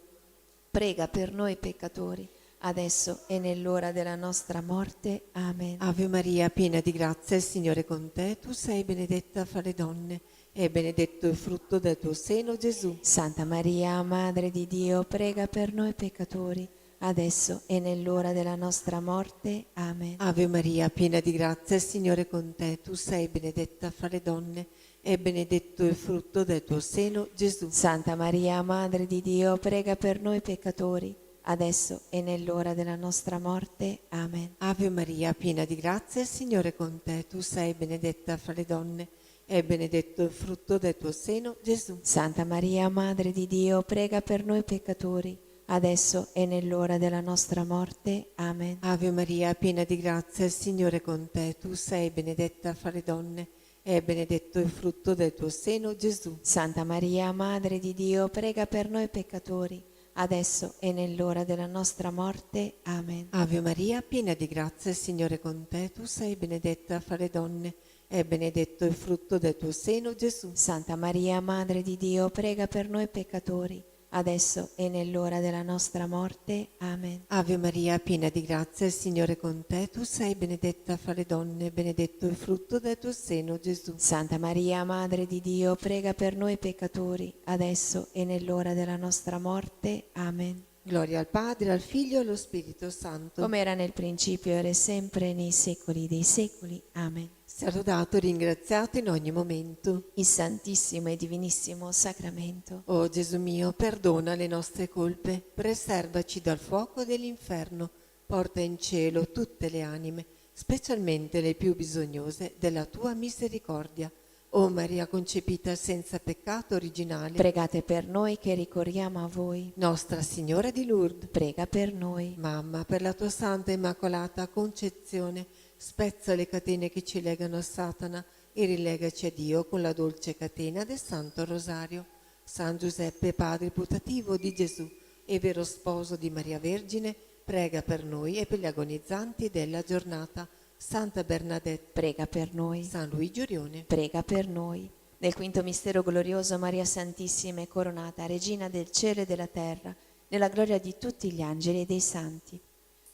prega per noi peccatori, adesso e nell'ora della nostra morte. Amen. Ave Maria, piena di grazia, il Signore è con te. Tu sei benedetta fra le donne e benedetto il frutto del tuo seno, Gesù. Santa Maria, Madre di Dio, prega per noi peccatori, adesso e nell'ora della nostra morte. Amen. Ave Maria, piena di grazia, il Signore è con te. Tu sei benedetta fra le donne e benedetto il frutto del tuo seno, Gesù. Santa Maria, Madre di Dio, prega per noi peccatori, adesso e nell'ora della nostra morte. Amen. Ave Maria, piena di grazia, il Signore è con te. Tu sei benedetta fra le donne e benedetto il frutto del tuo seno, Gesù. Santa Maria, Madre di Dio, prega per noi peccatori, adesso e nell'ora della nostra morte. Amen. Ave Maria, piena di grazia, il Signore è con te. Tu sei benedetta fra le donne e benedetto il frutto del tuo seno, Gesù. Santa Maria, Madre di Dio, prega per noi peccatori, adesso e nell'ora della nostra morte. Amen. Ave Maria, piena di grazia, il Signore è con te. Tu sei benedetta fra le donne e benedetto il frutto del tuo seno, Gesù. Santa Maria, Madre di Dio, prega per noi peccatori, adesso e nell'ora della nostra morte. Amen. Ave Maria, piena di grazia, il Signore è con te. Tu sei benedetta fra le donne e benedetto il frutto del tuo seno, Gesù. Santa Maria, Madre di Dio, prega per noi peccatori, adesso e nell'ora della nostra morte. Amen. Gloria al Padre, al Figlio e allo Spirito Santo. Come era nel principio, ora e sempre, nei secoli dei secoli. Amen. Sia lodato e ringraziato in ogni momento. Il Santissimo e Divinissimo Sacramento. O Gesù mio, perdona le nostre colpe, preservaci dal fuoco dell'inferno, porta in cielo tutte le anime, specialmente le più bisognose della tua misericordia. O Maria concepita senza peccato originale, Pregate per noi che ricorriamo a voi. Nostra Signora di Lourdes, Prega per noi. Mamma, per la tua santa e immacolata concezione, spezza le catene che ci legano a Satana e rilegaci a Dio con la dolce catena del Santo Rosario. San Giuseppe, padre putativo di Gesù e vero sposo di Maria Vergine, prega per noi e per gli agonizzanti della giornata. Santa Bernadette, Prega per noi. San Luigi Orione. Prega per noi. Nel quinto mistero glorioso, Maria Santissima è coronata Regina del cielo e della terra, nella gloria di tutti gli angeli e dei santi.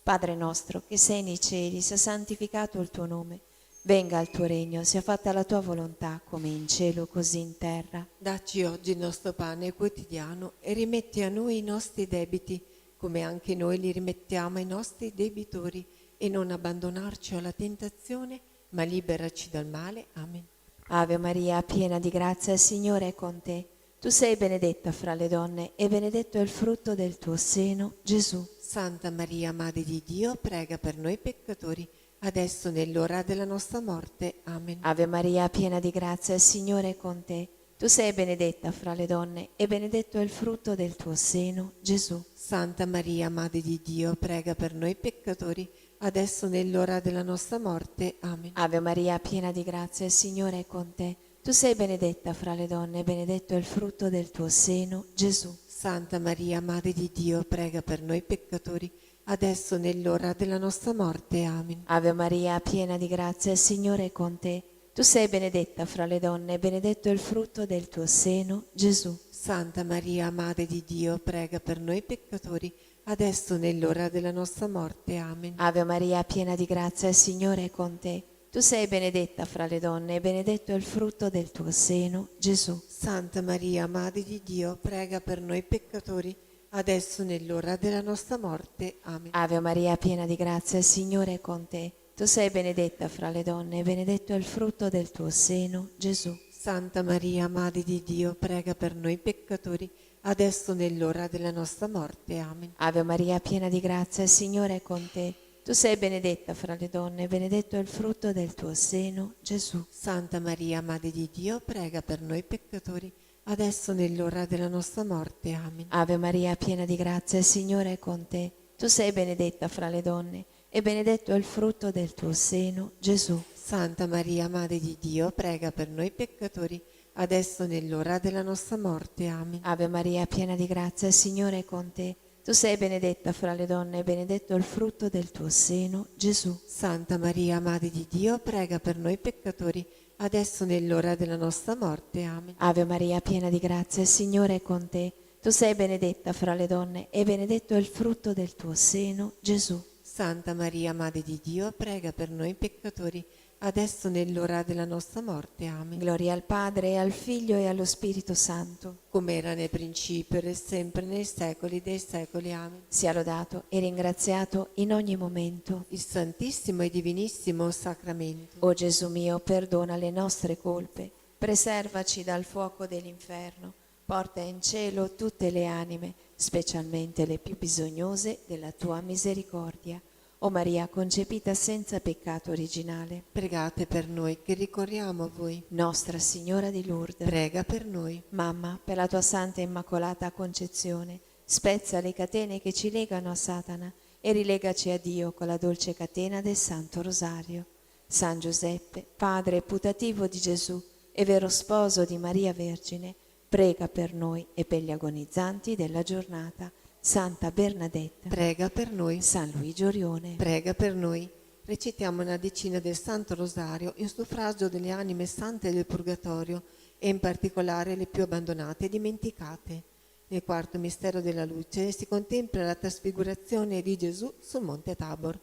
Padre nostro, che sei nei cieli, sia santificato il tuo nome. Venga il tuo regno, sia fatta la tua volontà, come in cielo così in terra. Dacci oggi il nostro pane quotidiano e rimetti a noi i nostri debiti, come anche noi li rimettiamo ai nostri debitori, e non abbandonarci alla tentazione, ma liberaci dal male. Amen. Ave Maria, piena di grazia, il Signore è con te. Tu sei benedetta fra le donne e benedetto è il frutto del tuo seno, Gesù. Santa Maria, Madre di Dio, prega per noi peccatori, adesso nell'ora della nostra morte. Amen. Ave Maria, piena di grazia, il Signore è con te. Tu sei benedetta fra le donne e benedetto è il frutto del tuo seno, Gesù. Santa Maria, Madre di Dio, prega per noi peccatori, adesso nell'ora della nostra morte. Amen. Ave Maria, piena di grazia, il Signore è con te. Tu sei benedetta fra le donne, e benedetto è il frutto del tuo seno, Gesù. Santa Maria, Madre di Dio, prega per noi peccatori, adesso nell'ora della nostra morte. Amen. Ave Maria, piena di grazia, il Signore è con te. Tu sei benedetta fra le donne, e benedetto è il frutto del tuo seno, Gesù. Santa Maria, Madre di Dio, prega per noi peccatori, adesso nell'ora della nostra morte. Amen. Ave Maria, piena di grazia, il Signore è con te. Tu sei benedetta fra le donne, e benedetto è il frutto del tuo seno, Gesù. Santa Maria, Madre di Dio, prega per noi peccatori, adesso nell'ora della nostra morte. Amen. Ave Maria, piena di grazia, il Signore è con te. Tu sei benedetta fra le donne, e benedetto è il frutto del tuo seno, Gesù. Santa Maria, Madre di Dio, prega per noi peccatori, adesso nell'ora della nostra morte. Amen. Ave Maria, piena di grazia, il Signore è con te. Tu sei benedetta fra le donne, e benedetto è il frutto del tuo seno, Gesù. Santa Maria, Madre di Dio, prega per noi peccatori, adesso nell'ora della nostra morte. Amen. Ave Maria, piena di grazia, il Signore è con te. Tu sei benedetta fra le donne, e benedetto è il frutto del tuo seno, Gesù. Santa Maria, Madre di Dio, prega per noi peccatori, adesso nell'ora della nostra morte. Amen. Ave Maria, piena di grazia, il Signore è con te. Tu sei benedetta fra le donne, e benedetto è il frutto del tuo seno, Gesù. Santa Maria, Madre di Dio, prega per noi peccatori, adesso nell'ora della nostra morte. Amen. Ave Maria, piena di grazia, il Signore è con te. Tu sei benedetta fra le donne, e benedetto è il frutto del tuo seno, Gesù. Santa Maria, Madre di Dio, prega per noi peccatori, adesso nell'ora della nostra morte. Amen. Gloria al Padre, e al Figlio, e allo Spirito Santo, come era nel principio, ed è sempre nei secoli dei secoli. Amen. sia lodato e ringraziato in ogni momento. Il Santissimo e Divinissimo Sacramento. O Gesù mio, perdona le nostre colpe, preservaci dal fuoco dell'inferno, porta in cielo tutte le anime, specialmente le più bisognose della tua misericordia. O Maria concepita senza peccato originale, Pregate per noi che ricorriamo a voi. Nostra Signora di Lourdes, Prega per noi. Mamma, per la tua santa e immacolata concezione, spezza le catene che ci legano a Satana e rilegaci a Dio con la dolce catena del Santo Rosario. San Giuseppe, padre putativo di Gesù e vero sposo di Maria Vergine, prega per noi e per gli agonizzanti della giornata. Santa Bernadetta, Prega per noi. San Luigi Orione, Prega per noi. Recitiamo una decina del Santo Rosario in suffragio delle anime sante del Purgatorio e in particolare le più abbandonate e dimenticate. Nel quarto mistero della luce si contempla la trasfigurazione di Gesù sul monte Tabor.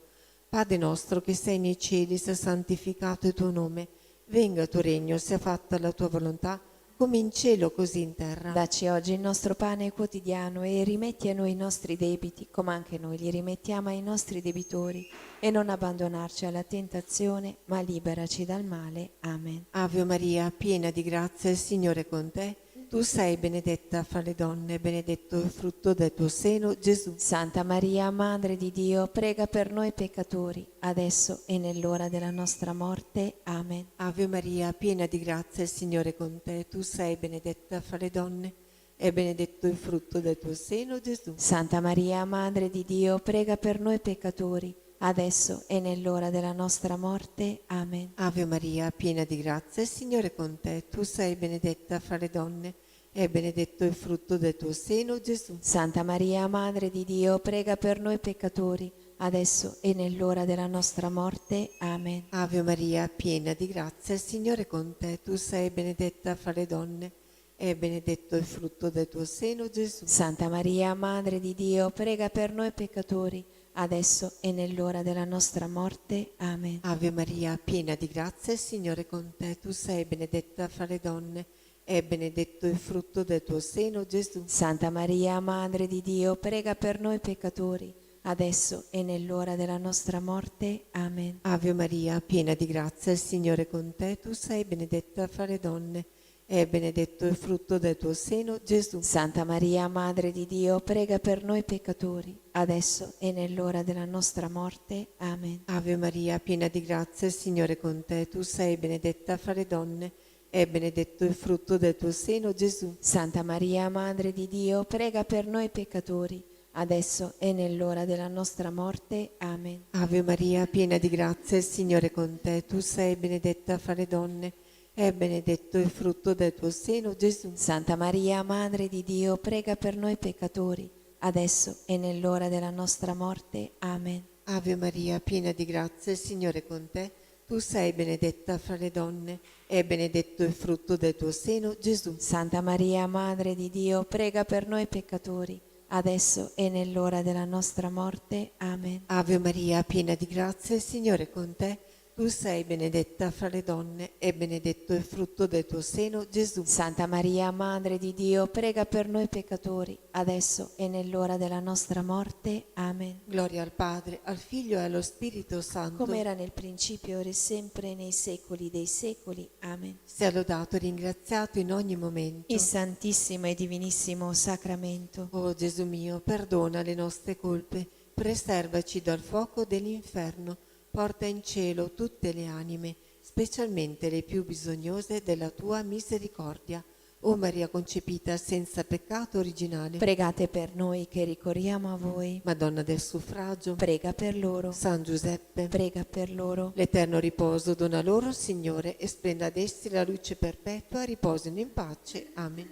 Padre nostro che sei nei cieli, sia santificato il tuo nome. Venga il tuo regno, sia fatta la tua volontà, come in cielo così in terra. dacci oggi il nostro pane quotidiano e rimetti a noi i nostri debiti, come anche noi li rimettiamo ai nostri debitori, e non abbandonarci alla tentazione, ma liberaci dal male. Amen. Ave Maria, piena di grazia, il Signore è con te. Tu sei benedetta fra le donne, benedetto il frutto del tuo seno, Gesù. Santa Maria, Madre di Dio, prega per noi peccatori, adesso e nell'ora della nostra morte. Amen. Ave Maria, piena di grazia, il Signore è con te. Tu sei benedetta fra le donne, e benedetto il frutto del tuo seno, Gesù. Santa Maria, Madre di Dio, prega per noi peccatori, adesso e nell'ora della nostra morte. Amen. Ave Maria, piena di grazia, il Signore è con te. Tu sei benedetta fra le donne, e benedetto il frutto del tuo seno, Gesù. Santa Maria, Madre di Dio, prega per noi peccatori, adesso e nell'ora della nostra morte. Amen. Ave Maria, piena di grazia, il Signore è con te. Tu sei benedetta fra le donne, e benedetto il frutto del tuo seno, Gesù. Santa Maria, Madre di Dio, prega per noi peccatori, adesso e nell'ora della nostra morte. Amen. Ave Maria, piena di grazia, il Signore è con te. Tu sei benedetta fra le donne, e benedetto il frutto del tuo seno, Gesù. Santa Maria, Madre di Dio, prega per noi peccatori, adesso e nell'ora della nostra morte. Amen. Ave Maria, piena di grazia, il Signore è con te. Tu sei benedetta fra le donne, e benedetto il frutto del tuo seno, Gesù. Santa Maria, Madre di Dio, prega per noi peccatori, adesso e nell'ora della nostra morte. Amen. Ave Maria, piena di grazia, il Signore è con te. Tu sei benedetta fra le donne, e benedetto il frutto del tuo seno, Gesù. Santa Maria, Madre di Dio, prega per noi peccatori, adesso e nell'ora della nostra morte. Amen. Ave Maria, piena di grazia, il Signore è con te. Tu sei benedetta fra le donne e benedetto il frutto del tuo seno, Gesù. Santa Maria, Madre di Dio, prega per noi peccatori, adesso e nell'ora della nostra morte. Amen. Ave Maria, piena di grazia, il Signore è con te. Tu sei benedetta fra le donne e benedetto il frutto del tuo seno, Gesù. Santa Maria, Madre di Dio, prega per noi peccatori, adesso e nell'ora della nostra morte. Amen. Ave Maria, piena di grazia, il Signore è con te. Tu sei benedetta fra le donne e benedetto il frutto del tuo seno, Gesù. Santa Maria, Madre di Dio, prega per noi peccatori, adesso e nell'ora della nostra morte. Amen. Gloria al Padre, al Figlio e allo Spirito Santo. Come era nel principio, ora e sempre, nei secoli dei secoli. Amen. Sia lodato e ringraziato in ogni momento. Il Santissimo e Divinissimo Sacramento. O Gesù mio, perdona le nostre colpe, preservaci dal fuoco dell'inferno, porta in cielo tutte le anime, specialmente le più bisognose della tua misericordia. O Maria concepita senza peccato originale, Pregate per noi che ricorriamo a voi. Madonna del suffragio, Prega per loro. San Giuseppe, Prega per loro. l'eterno riposo dona loro, Signore, e splenda ad essi la luce perpetua, riposino in pace. Amen.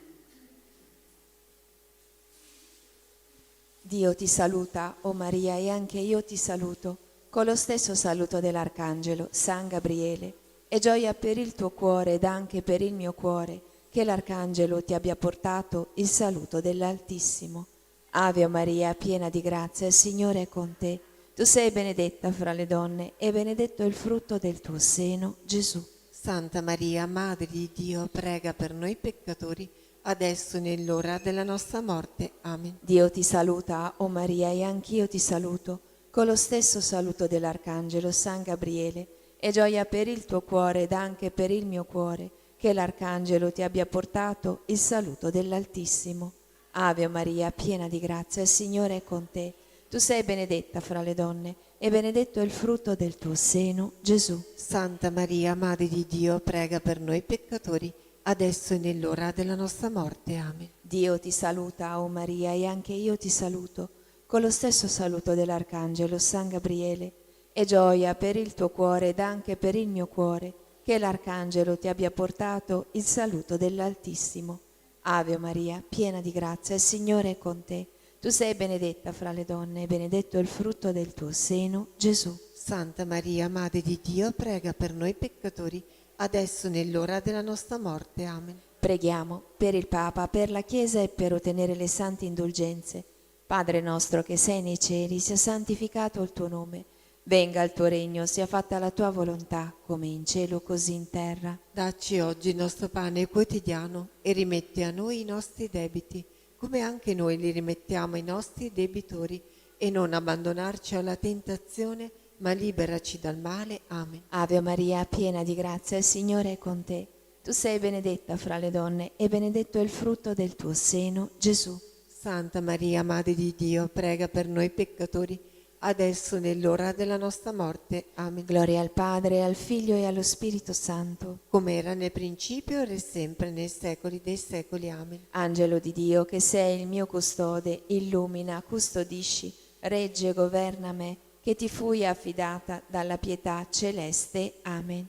Dio ti saluta, o Maria, e anche io ti saluto, con lo stesso saluto dell'Arcangelo, San Gabriele. E gioia per il tuo cuore ed anche per il mio cuore, che l'Arcangelo ti abbia portato il saluto dell'Altissimo. Ave Maria, piena di grazia, il Signore è con te. Tu sei benedetta fra le donne e benedetto il frutto del tuo seno, Gesù. Santa Maria, Madre di Dio, prega per noi peccatori, adesso e nell'ora della nostra morte. Amen. Dio ti saluta, o Maria, e anch'io ti saluto, con lo stesso saluto dell'Arcangelo San Gabriele, e gioia per il tuo cuore ed anche per il mio cuore, che l'Arcangelo ti abbia portato il saluto dell'Altissimo. Ave Maria, piena di grazia, il Signore è con te. Tu sei benedetta fra le donne, e benedetto è il frutto del tuo seno, Gesù. Santa Maria, Madre di Dio, prega per noi peccatori, adesso e nell'ora della nostra morte. Amen. Dio ti saluta, o Maria, e anche io ti saluto, con lo stesso saluto dell'Arcangelo San Gabriele, e gioia per il tuo cuore ed anche per il mio cuore, che l'Arcangelo ti abbia portato il saluto dell'Altissimo. Ave Maria, piena di grazia, il Signore è con te. Tu sei benedetta fra le donne, e benedetto è il frutto del tuo seno, Gesù. Santa Maria, Madre di Dio, prega per noi peccatori, adesso e nell'ora della nostra morte. Amen. Preghiamo per il Papa, per la Chiesa e per ottenere le sante indulgenze. Padre nostro che sei nei cieli, sia santificato il tuo nome. Venga il tuo regno, sia fatta la tua volontà, come in cielo così in terra. Dacci oggi il nostro pane quotidiano e rimetti a noi i nostri debiti, come anche noi li rimettiamo ai nostri debitori, e non abbandonarci alla tentazione, ma liberaci dal male. Amen. Ave Maria, piena di grazia, il Signore è con te. Tu sei benedetta fra le donne, e benedetto è il frutto del tuo seno, Gesù. Santa Maria, Madre di Dio, prega per noi peccatori, adesso e nell'ora della nostra morte. Amen. Gloria al Padre, al Figlio e allo Spirito Santo. Come era nel principio, ora e sempre, nei secoli dei secoli. Amen. Angelo di Dio, che sei il mio custode, illumina, custodisci, regge e governa me, che ti fui affidata dalla pietà celeste. Amen.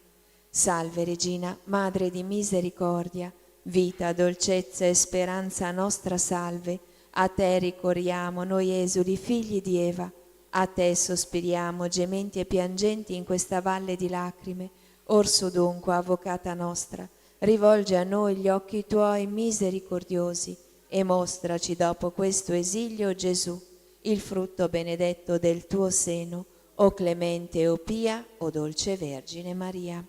Salve Regina, Madre di misericordia, vita, dolcezza e speranza nostra salve. A te ricorriamo noi esuli figli di Eva, a te sospiriamo gementi e piangenti in questa valle di lacrime. Orso dunque, avvocata nostra, rivolge a noi gli occhi tuoi misericordiosi e mostraci dopo questo esilio Gesù, il frutto benedetto del tuo seno, o clemente o pia, o dolce Vergine Maria.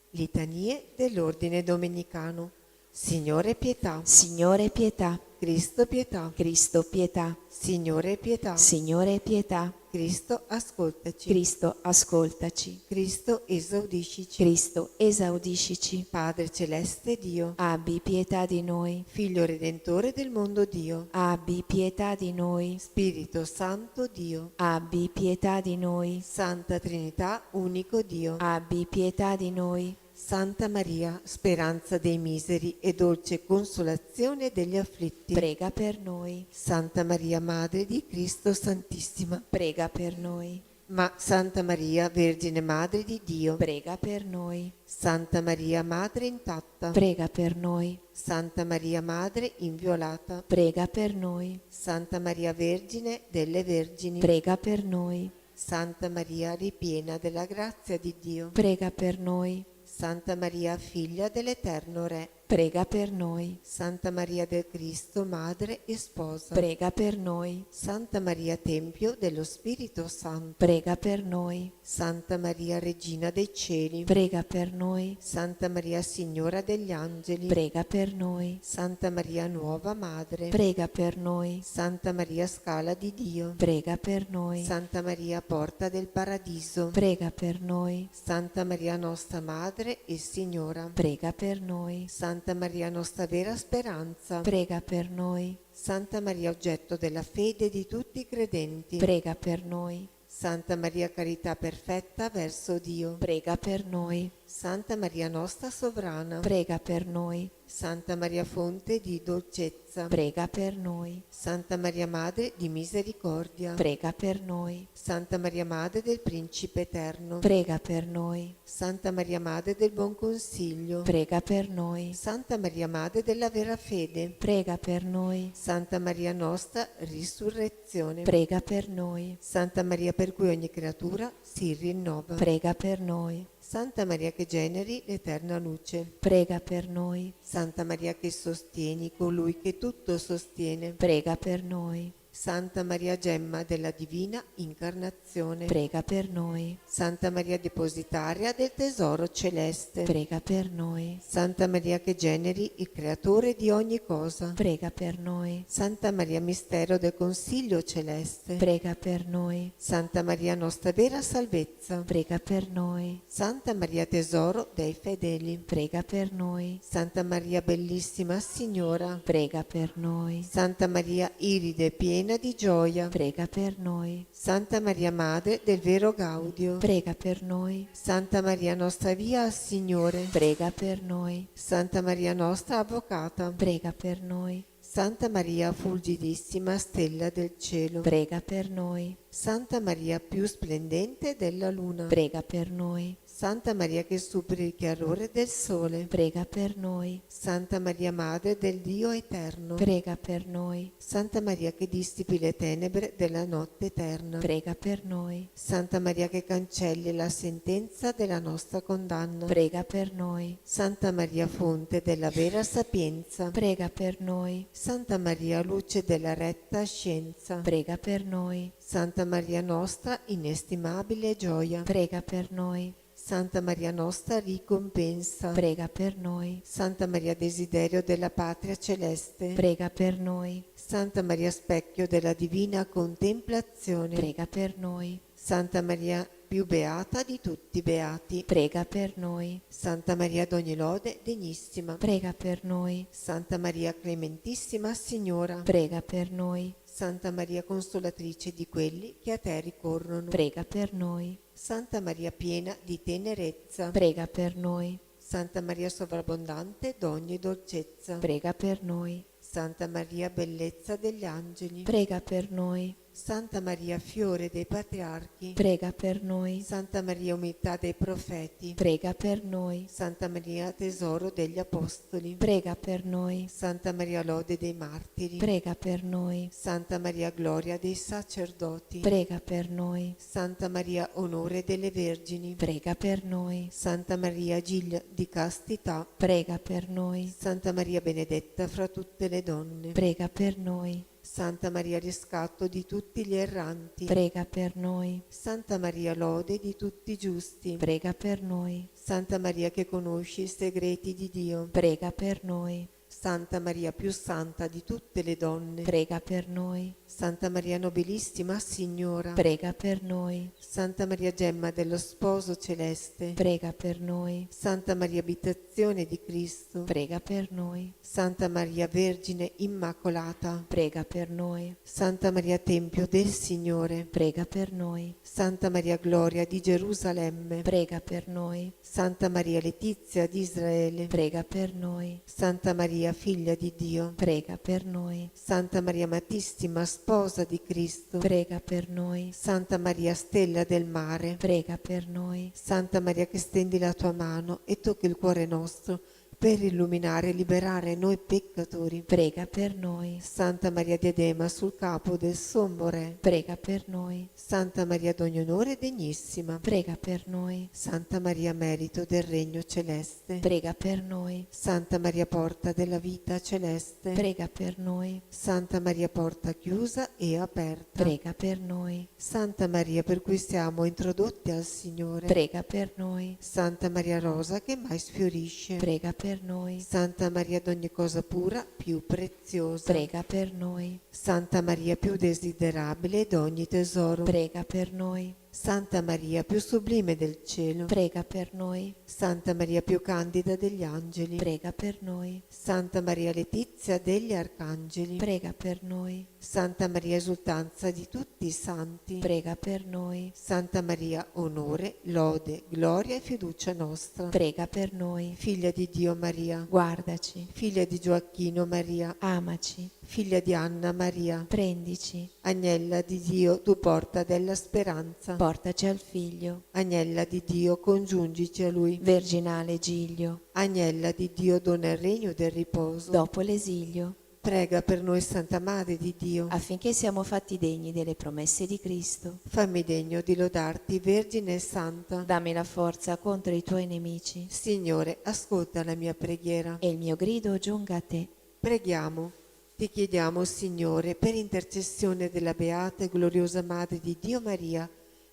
Litanie dell'Ordine Domenicano. Signore pietà. Signore pietà. Cristo pietà. Cristo pietà. Signore pietà. Signore pietà. Cristo ascoltaci. Cristo ascoltaci. Cristo esaudiscici. Cristo esaudiscici. Padre celeste Dio, Abbi pietà di noi. Figlio redentore del mondo Dio, Abbi pietà di noi. Spirito Santo Dio, Abbi pietà di noi. Santa Trinità unico Dio, Abbi pietà di noi. Santa Maria, speranza dei miseri e dolce consolazione degli afflitti, prega per noi. Santa Maria, Madre di Cristo Santissima, Prega per noi. ma Santa Maria, Vergine Madre di Dio, Prega per noi. Santa Maria, Madre intatta, Prega per noi. Santa Maria, Madre inviolata, Prega per noi. Santa Maria, Vergine delle Vergini, Prega per noi. Santa Maria, ripiena della grazia di Dio, Prega per noi. Santa Maria, figlia dell'Eterno Re, Prega per noi. Santa Maria del Cristo, Madre e Sposa, Prega per noi. Santa Maria, Tempio dello Spirito Santo, Prega per noi. Santa Maria, Regina dei Cieli, Prega per noi. Santa Maria, Signora degli Angeli, Prega per noi. Santa Maria, Nuova Madre, Prega per noi. Santa Maria, Scala di Dio, Prega per noi. Santa Maria, Porta del Paradiso, Prega per noi. Santa Maria, nostra Madre e Signora, Prega per noi. Santa Maria, nostra vera speranza, Prega per noi. Santa Maria, oggetto della fede di tutti i credenti, Prega per noi. Santa Maria, carità perfetta verso Dio, Prega per noi. Santa Maria, nostra sovrana, Prega per noi. Santa Maria, fonte di dolcezza, Prega per noi. Santa Maria, Madre di misericordia, Prega per noi. Santa Maria, Madre del Principe Eterno, Prega per noi. Santa Maria, Madre del Buon Consiglio, Prega per noi. Santa Maria, Madre della vera fede, Prega per noi. Santa Maria, nostra risurrezione, Prega per noi. Santa Maria, per cui ogni creatura si rinnova, Prega per noi. Santa Maria, che generi l'eterna luce, Prega per noi. Santa Maria, che sostieni colui che tutto sostiene, Prega per noi. Santa Maria, gemma della divina incarnazione, Prega per noi. Santa Maria, depositaria del tesoro celeste, Prega per noi. Santa Maria, che generi il creatore di ogni cosa, Prega per noi. Santa Maria, mistero del consiglio celeste, Prega per noi. Santa Maria, nostra vera salvezza, Prega per noi. Santa Maria, tesoro dei fedeli, Prega per noi. Santa Maria, bellissima Signora, Prega per noi. Santa Maria, iride piena di gioia, Prega per noi. Santa Maria, Madre del vero Gaudio, Prega per noi. Santa Maria, nostra via al Signore, Prega per noi. Santa Maria, nostra avvocata, Prega per noi. Santa Maria, fulgidissima stella del cielo, Prega per noi. Santa Maria, più splendente della luna, Prega per noi. Santa Maria, che superi il chiarore del sole, Prega per noi. Santa Maria, Madre del Dio eterno, Prega per noi. Santa Maria, che dissipi le tenebre della notte eterna, Prega per noi. Santa Maria, che cancelli la sentenza della nostra condanna, Prega per noi. Santa Maria, fonte della vera sapienza, Prega per noi. Santa Maria, luce della retta scienza, Prega per noi. Santa Maria, nostra inestimabile gioia, Prega per noi. Santa Maria, nostra ricompensa, Prega per noi. Santa Maria, desiderio della patria celeste, Prega per noi. Santa Maria, specchio della divina contemplazione, Prega per noi. Santa Maria, più beata di tutti i beati, Prega per noi. Santa Maria, d'ogni lode degnissima, Prega per noi. Santa Maria, clementissima Signora, Prega per noi. Santa Maria, consolatrice di quelli che a te ricorrono, Prega per noi. Santa Maria, piena di tenerezza, Prega per noi. Santa Maria, sovrabbondante d'ogni dolcezza, Prega per noi. Santa Maria, bellezza degli angeli, Prega per noi. Santa Maria, fiore dei patriarchi, Prega per noi. Santa Maria, umiltà dei profeti, Prega per noi. Santa Maria, tesoro degli apostoli, Prega per noi. Santa Maria, lode dei martiri, Prega per noi. Santa Maria, gloria dei sacerdoti, Prega per noi. Santa Maria, onore delle vergini, Prega per noi. Santa Maria, giglia di castità, Prega per noi. Santa Maria, benedetta fra tutte le donne, Prega per noi. Santa Maria, riscatto di tutti gli erranti, Prega per noi. Santa Maria, lode di tutti i giusti, Prega per noi. Santa Maria, che conosci i segreti di Dio, Prega per noi. Santa Maria più santa di tutte le donne, prega per noi. Santa Maria nobilissima Signora, Prega per noi. Santa Maria Gemma dello Sposo Celeste, Prega per noi. Santa Maria Abitazione di Cristo, Prega per noi. Santa Maria Vergine Immacolata, Prega per noi. Santa Maria Tempio del Signore, Prega per noi. Santa Maria Gloria di Gerusalemme, Prega per noi. Santa Maria Letizia di Israele, Prega per noi. Santa Maria Figlia di Dio, Prega per noi. Santa Maria Amatissima Sposa di Cristo, Prega per noi. Santa Maria Stella del Mare, Prega per noi. Santa Maria che stendi la tua mano e tocchi il cuore nostro per illuminare e liberare noi peccatori. Prega per noi. Santa Maria Diadema sul capo del sommo Re, Prega per noi. Santa Maria d'ogni onore degnissima, Prega per noi. Santa Maria Merito del Regno Celeste, Prega per noi. Santa Maria Porta della Vita Celeste, Prega per noi. Santa Maria Porta chiusa e aperta, Prega per noi. Santa Maria per cui siamo introdotti al Signore, Prega per noi. Santa Maria Rosa che mai sfiorisce, Prega per noi. Santa Maria d'ogni cosa pura più preziosa, Prega per noi. Santa Maria più desiderabile d'ogni tesoro, Prega per noi. Santa Maria più sublime del cielo, Prega per noi. Santa Maria più candida degli angeli, Prega per noi. Santa Maria Letizia degli arcangeli, Prega per noi. Santa Maria esultanza di tutti i santi, Prega per noi. Santa Maria onore, lode, gloria e fiducia nostra, Prega per noi. Figlia di Dio Maria, Guardaci. Figlia di Gioacchino Maria, Amaci. Figlia di Anna Maria, Prendici. Agnella di Dio, tu porta della speranza, Portaci al Figlio. Agnella di Dio, congiungici a Lui, Virginale Giglio. Agnella di Dio, dona il regno del riposo, Dopo l'esilio. prega per noi Santa Madre di Dio, Affinché siamo fatti degni delle promesse di Cristo. fammi degno di lodarti, Vergine e Santa. Dammi la forza contro i tuoi nemici. Signore, ascolta la mia preghiera. E il mio grido giunga a te. Preghiamo. Ti chiediamo, Signore, per intercessione della beata e gloriosa Madre di Dio Maria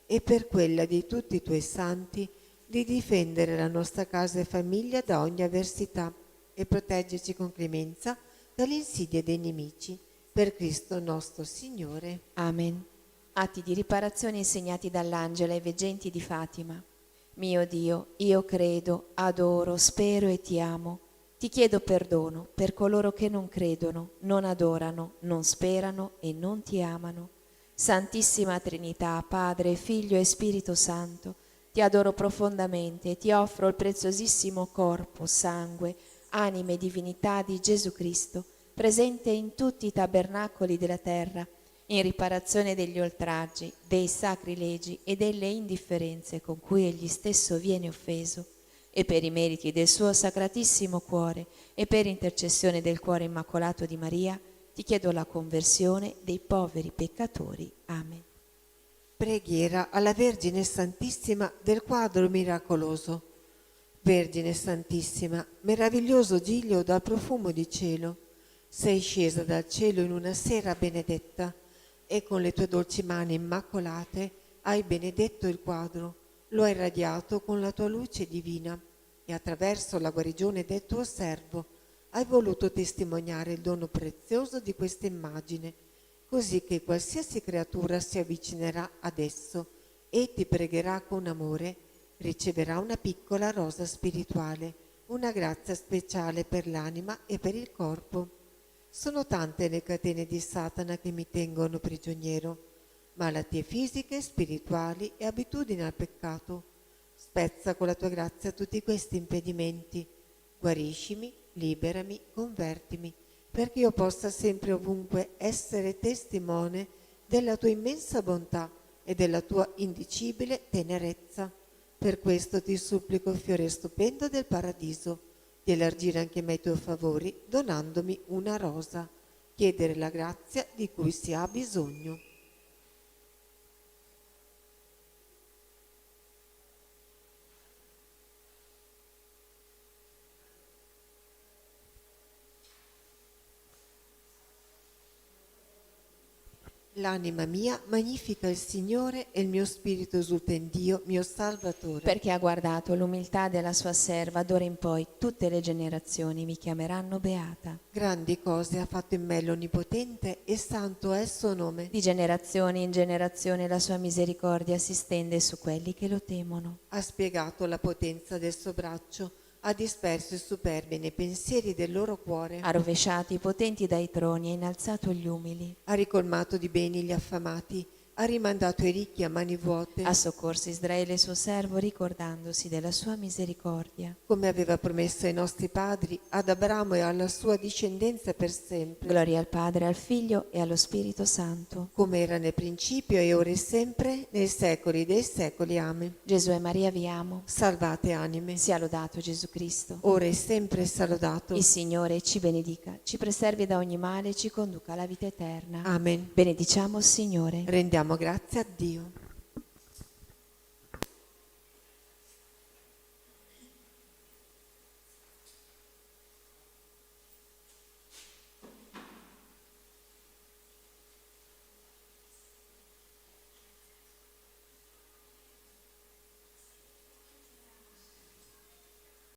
e per quella di tutti i tuoi santi, di difendere la nostra casa e famiglia da ogni avversità e proteggerci con clemenza dalle insidie dei nemici. Per Cristo nostro Signore. Amen. Atti di riparazione insegnati dall'angelo ai veggenti di Fatima. Mio Dio, io credo, adoro, spero e ti amo. Ti chiedo perdono per coloro che non credono, non adorano, non sperano e non ti amano. Santissima Trinità, Padre, Figlio e Spirito Santo, ti adoro profondamente e ti offro il preziosissimo corpo, sangue, anime e divinità di Gesù Cristo, presente in tutti i tabernacoli della terra, in riparazione degli oltraggi, dei sacrilegi e delle indifferenze con cui egli stesso viene offeso, e per i meriti del suo sacratissimo cuore e per intercessione del cuore immacolato di Maria, ti chiedo la conversione dei poveri peccatori. Amen. Preghiera alla Vergine Santissima del quadro miracoloso. Vergine Santissima, meraviglioso giglio dal profumo di cielo, sei scesa dal cielo in una sera benedetta e con le tue dolci mani immacolate hai benedetto il quadro, lo hai radiato con la tua luce divina e attraverso la guarigione del tuo servo hai voluto testimoniare il dono prezioso di questa immagine, così che qualsiasi creatura si avvicinerà ad esso e ti pregherà con amore, riceverà una piccola rosa spirituale, una grazia speciale per l'anima e per il corpo. Sono tante le catene di Satana che mi tengono prigioniero, malattie fisiche, spirituali e abitudini al peccato. Spezza con la tua grazia tutti questi impedimenti, guariscimi, liberami, convertimi, perché io possa sempre ovunque essere testimone della tua immensa bontà e della tua indicibile tenerezza. Per questo ti supplico, fiore stupendo del paradiso, di elargire anche a me i tuoi favori, donandomi una rosa, chiedere la grazia di cui si ha bisogno. L'anima mia magnifica il Signore e il mio spirito esulta in Dio, mio Salvatore. Perché ha guardato l'umiltà della sua serva, d'ora in poi tutte le generazioni mi chiameranno beata. Grandi cose ha fatto in me l'Onnipotente e santo è il suo nome. Di generazione in generazione la sua misericordia si stende su quelli che lo temono. Ha spiegato la potenza del suo braccio, ha disperso i superbi nei pensieri del loro cuore. Ha rovesciato i potenti dai troni e innalzato gli umili. Ha ricolmato di beni gli affamati, ha rimandato i ricchi a mani vuote. Ha soccorso Israele suo servo ricordandosi della sua misericordia. Come aveva promesso ai nostri padri, ad Abramo e alla sua discendenza per sempre. Gloria al Padre, al Figlio e allo Spirito Santo. Come era nel principio e ora e sempre, nei secoli dei secoli. Amen. Gesù e Maria vi amo. Salvate anime. Sia lodato Gesù Cristo. Ora e sempre sia lodato. Il Signore ci benedica, ci preservi da ogni male e ci conduca alla vita eterna. Amen. Benediciamo il Signore. Rendiamo grazie a Dio.